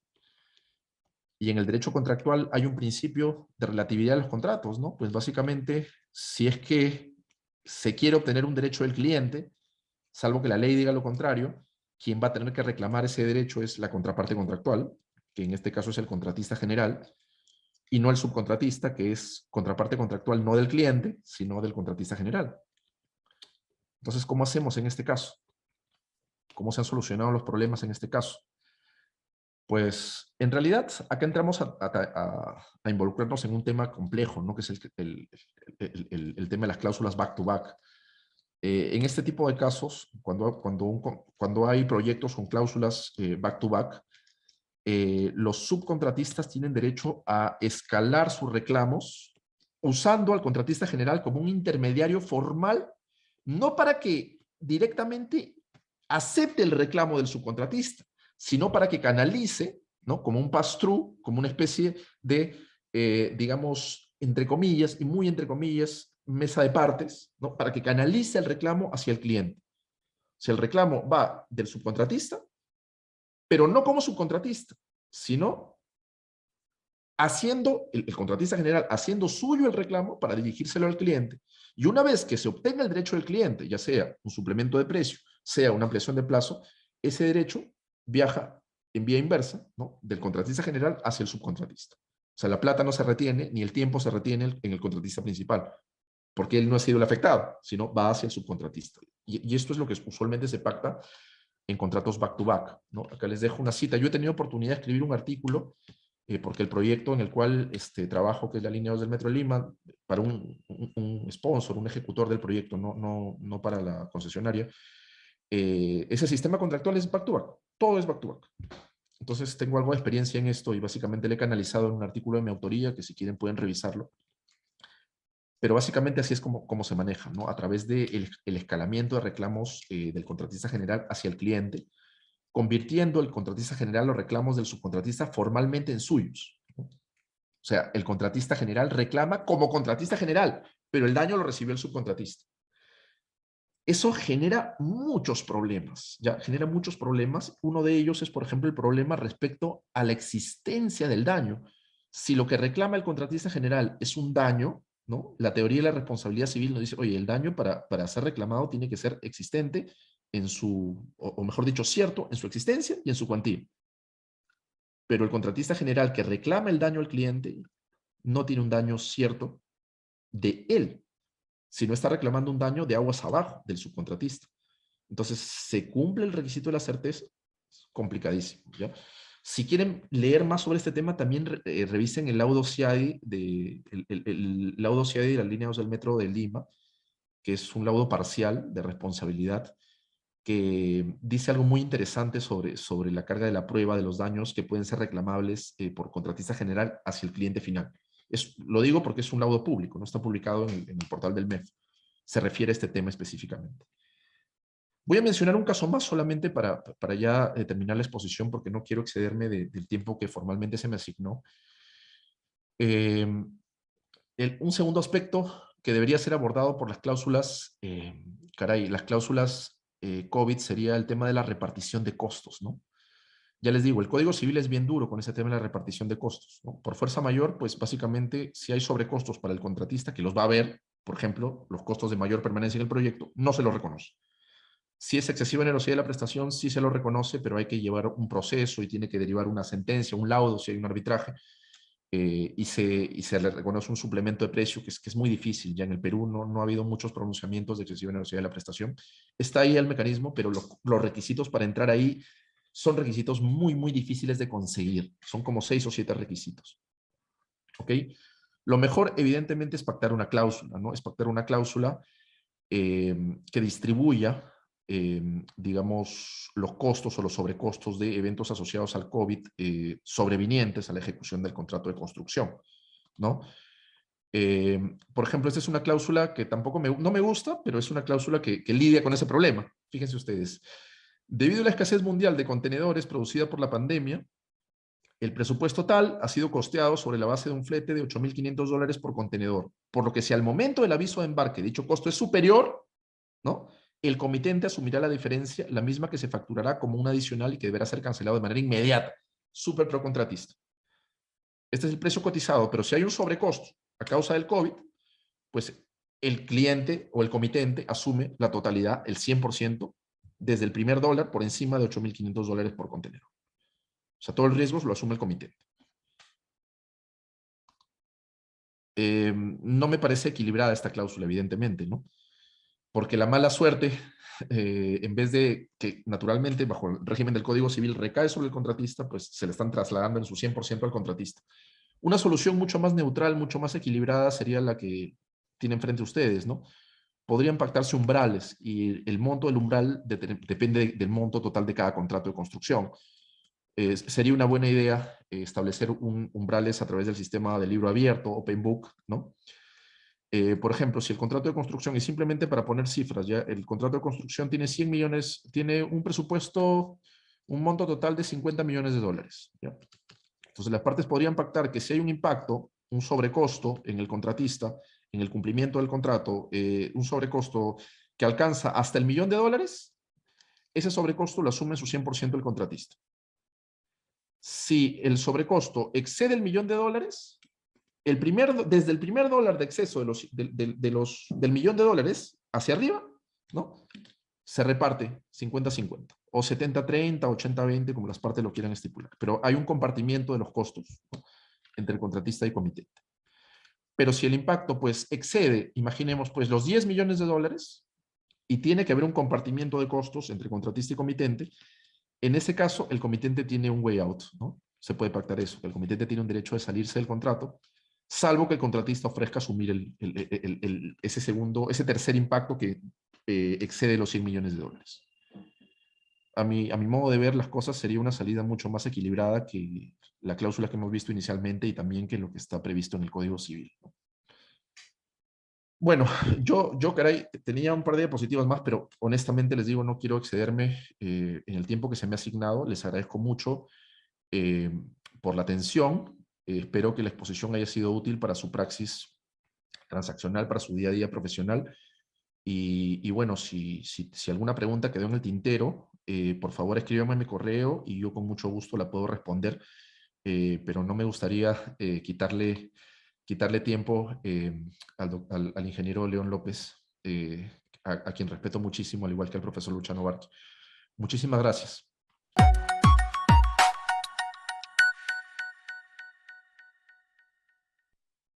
Y en el derecho contractual hay un principio de relatividad de los contratos, ¿no? Pues básicamente, si es que se quiere obtener un derecho del cliente, salvo que la ley diga lo contrario, quien va a tener que reclamar ese derecho es la contraparte contractual, que en este caso es el contratista general, y no el subcontratista, que es contraparte contractual no del cliente, sino del contratista general. Entonces, ¿cómo hacemos en este caso? ¿Cómo se han solucionado los problemas en este caso? Pues en realidad acá entramos a involucrarnos en un tema complejo, ¿no? Que es el tema de las cláusulas back-to-back. En este tipo de casos, cuando hay proyectos con cláusulas back-to-back, los subcontratistas tienen derecho a escalar sus reclamos usando al contratista general como un intermediario formal, no para que directamente acepte el reclamo del subcontratista, sino para que canalice, ¿no? Como un pass-through, como una especie de, digamos, entre comillas, y muy entre comillas, mesa de partes, ¿no? Para que canalice el reclamo hacia el cliente. Si el reclamo va del subcontratista, pero no como subcontratista, sino haciendo, el contratista general haciendo suyo el reclamo para dirigírselo al cliente. Y una vez que se obtenga el derecho del cliente, ya sea un suplemento de precio, sea una ampliación de plazo, ese derecho viaja en vía inversa, ¿no?, del contratista general hacia el subcontratista. O sea, la plata no se retiene, ni el tiempo se retiene en el contratista principal, porque él no ha sido el afectado, sino va hacia el subcontratista. Y esto es lo que usualmente se pacta en contratos back-to-back, ¿no? Acá les dejo una cita. Yo he tenido oportunidad de escribir un artículo porque el proyecto en el cual trabajo, que es la línea 2 del Metro de Lima, para un sponsor, un ejecutor del proyecto, no para la concesionaria, ese sistema contractual es back-to-back, todo es back-to-back. Entonces tengo algo de experiencia en esto y básicamente le he canalizado en un artículo de mi autoría, que si quieren pueden revisarlo. Pero básicamente así es como se maneja, ¿no? A través del el escalamiento de reclamos del contratista general hacia el cliente, convirtiendo el contratista general los reclamos del subcontratista formalmente en suyos, ¿no? O sea, el contratista general reclama como contratista general, pero el daño lo recibió el subcontratista. Eso genera muchos problemas, ya genera muchos problemas. Uno de ellos es, por ejemplo, el problema respecto a la existencia del daño. Si lo que reclama el contratista general es un daño, ¿no?, la teoría de la responsabilidad civil nos dice, oye, el daño para ser reclamado tiene que ser existente en su, o mejor dicho, cierto en su existencia y en su cuantía. Pero el contratista general que reclama el daño al cliente no tiene un daño cierto de él, sino está reclamando un daño de aguas abajo del subcontratista. Entonces, ¿se cumple el requisito de la certeza? Es complicadísimo, ¿ya? Si quieren leer más sobre este tema, también revisen el laudo CIADI el laudo CIADI de las líneas del Metro de Lima, que es un laudo parcial de responsabilidad, que dice algo muy interesante sobre la carga de la prueba de los daños que pueden ser reclamables por contratista general hacia el cliente final. Lo digo porque es un laudo público, no está publicado en el portal del MEF. Se refiere a este tema específicamente. Voy a mencionar un caso más solamente para ya terminar la exposición, porque no quiero excederme del tiempo que formalmente se me asignó. Un segundo aspecto que debería ser abordado por las cláusulas, las cláusulas COVID sería el tema de la repartición de costos, ¿no? Ya les digo, el Código Civil es bien duro con ese tema de la repartición de costos, ¿no? Por fuerza mayor, pues básicamente, si hay sobrecostos para el contratista, que los va a haber, por ejemplo, los costos de mayor permanencia en el proyecto, no se los reconoce. Si es excesiva onerosidad de la prestación, sí se lo reconoce, pero hay que llevar un proceso y tiene que derivar una sentencia, un laudo, si hay un arbitraje, y se le reconoce un suplemento de precio, que es muy difícil. Ya en el Perú no ha habido muchos pronunciamientos de excesiva onerosidad de la prestación. Está ahí el mecanismo, pero los requisitos para entrar ahí son requisitos muy difíciles de conseguir. Son como 6 o 7 requisitos. ¿Ok? Lo mejor, evidentemente, es pactar una cláusula, ¿no? Es pactar una cláusula que distribuya, digamos, los costos o los sobrecostos de eventos asociados al COVID sobrevinientes a la ejecución del contrato de construcción, ¿no? Por ejemplo, esta es una cláusula que tampoco no me gusta, pero es una cláusula que lidia con ese problema. Fíjense ustedes. Debido a la escasez mundial de contenedores producida por la pandemia, el presupuesto total ha sido costeado sobre la base de un flete de $8.500 por contenedor, por lo que si al momento del aviso de embarque dicho costo es superior, ¿no?, el comitente asumirá la diferencia, la misma que se facturará como un adicional y que deberá ser cancelado de manera inmediata. Súper pro contratista. Este es el precio cotizado, pero si hay un sobrecosto a causa del COVID, pues el cliente o el comitente asume la totalidad, el 100%, desde el primer dólar por encima de $8.500 por contenedor. O sea, todo el riesgo lo asume el comitente. No me parece equilibrada esta cláusula, evidentemente, ¿no? Porque la mala suerte, en vez de que naturalmente bajo el régimen del Código Civil recae sobre el contratista, pues se le están trasladando en su 100% al contratista. Una solución mucho más neutral, mucho más equilibrada sería la que tienen frente a ustedes, ¿no? Podrían pactarse umbrales y el monto del umbral depende del monto total de cada contrato de construcción. Sería una buena idea establecer umbrales a través del sistema de libro abierto, Open Book, ¿no? Por ejemplo, si el contrato de construcción, y simplemente para poner cifras, ya el contrato de construcción tiene 100 millones, tiene un presupuesto, un monto total de $50 millones, ¿ya? Entonces las partes podrían pactar que si hay un impacto, un sobrecosto en el contratista, en el cumplimiento del contrato, un sobrecosto que alcanza hasta $1 millón, ese sobrecosto lo asume en su 100% el contratista. Si el sobrecosto excede el $1.000.000, desde el primer dólar de exceso del $1.000.000 hacia arriba, ¿no? Se reparte 50-50, o 70-30, 80-20, como las partes lo quieran estipular. Pero hay un compartimiento de los costos, ¿no?, entre el contratista y comitente. Pero si el impacto pues excede, imaginemos pues los $10 millones, y tiene que haber un compartimiento de costos entre contratista y comitente, en ese caso el comitente tiene un way out, ¿no? Se puede pactar eso, el comitente tiene un derecho de salirse del contrato, salvo que el contratista ofrezca asumir ese tercer impacto que excede los $100 millones. A mi modo de ver las cosas, sería una salida mucho más equilibrada que la cláusula que hemos visto inicialmente y también que lo que está previsto en el Código Civil, ¿no? Bueno, yo, caray, tenía un par de diapositivas más, pero honestamente les digo, no quiero excederme en el tiempo que se me ha asignado. Les agradezco mucho eh, por la atención. Espero que la exposición haya sido útil para su praxis transaccional, para su día a día profesional. Y bueno, si alguna pregunta quedó en el tintero, por favor escríbame en mi correo y yo con mucho gusto la puedo responder. Pero no me gustaría quitarle tiempo al ingeniero León López, a quien respeto muchísimo, al igual que al profesor Luciano Barqui. Muchísimas gracias.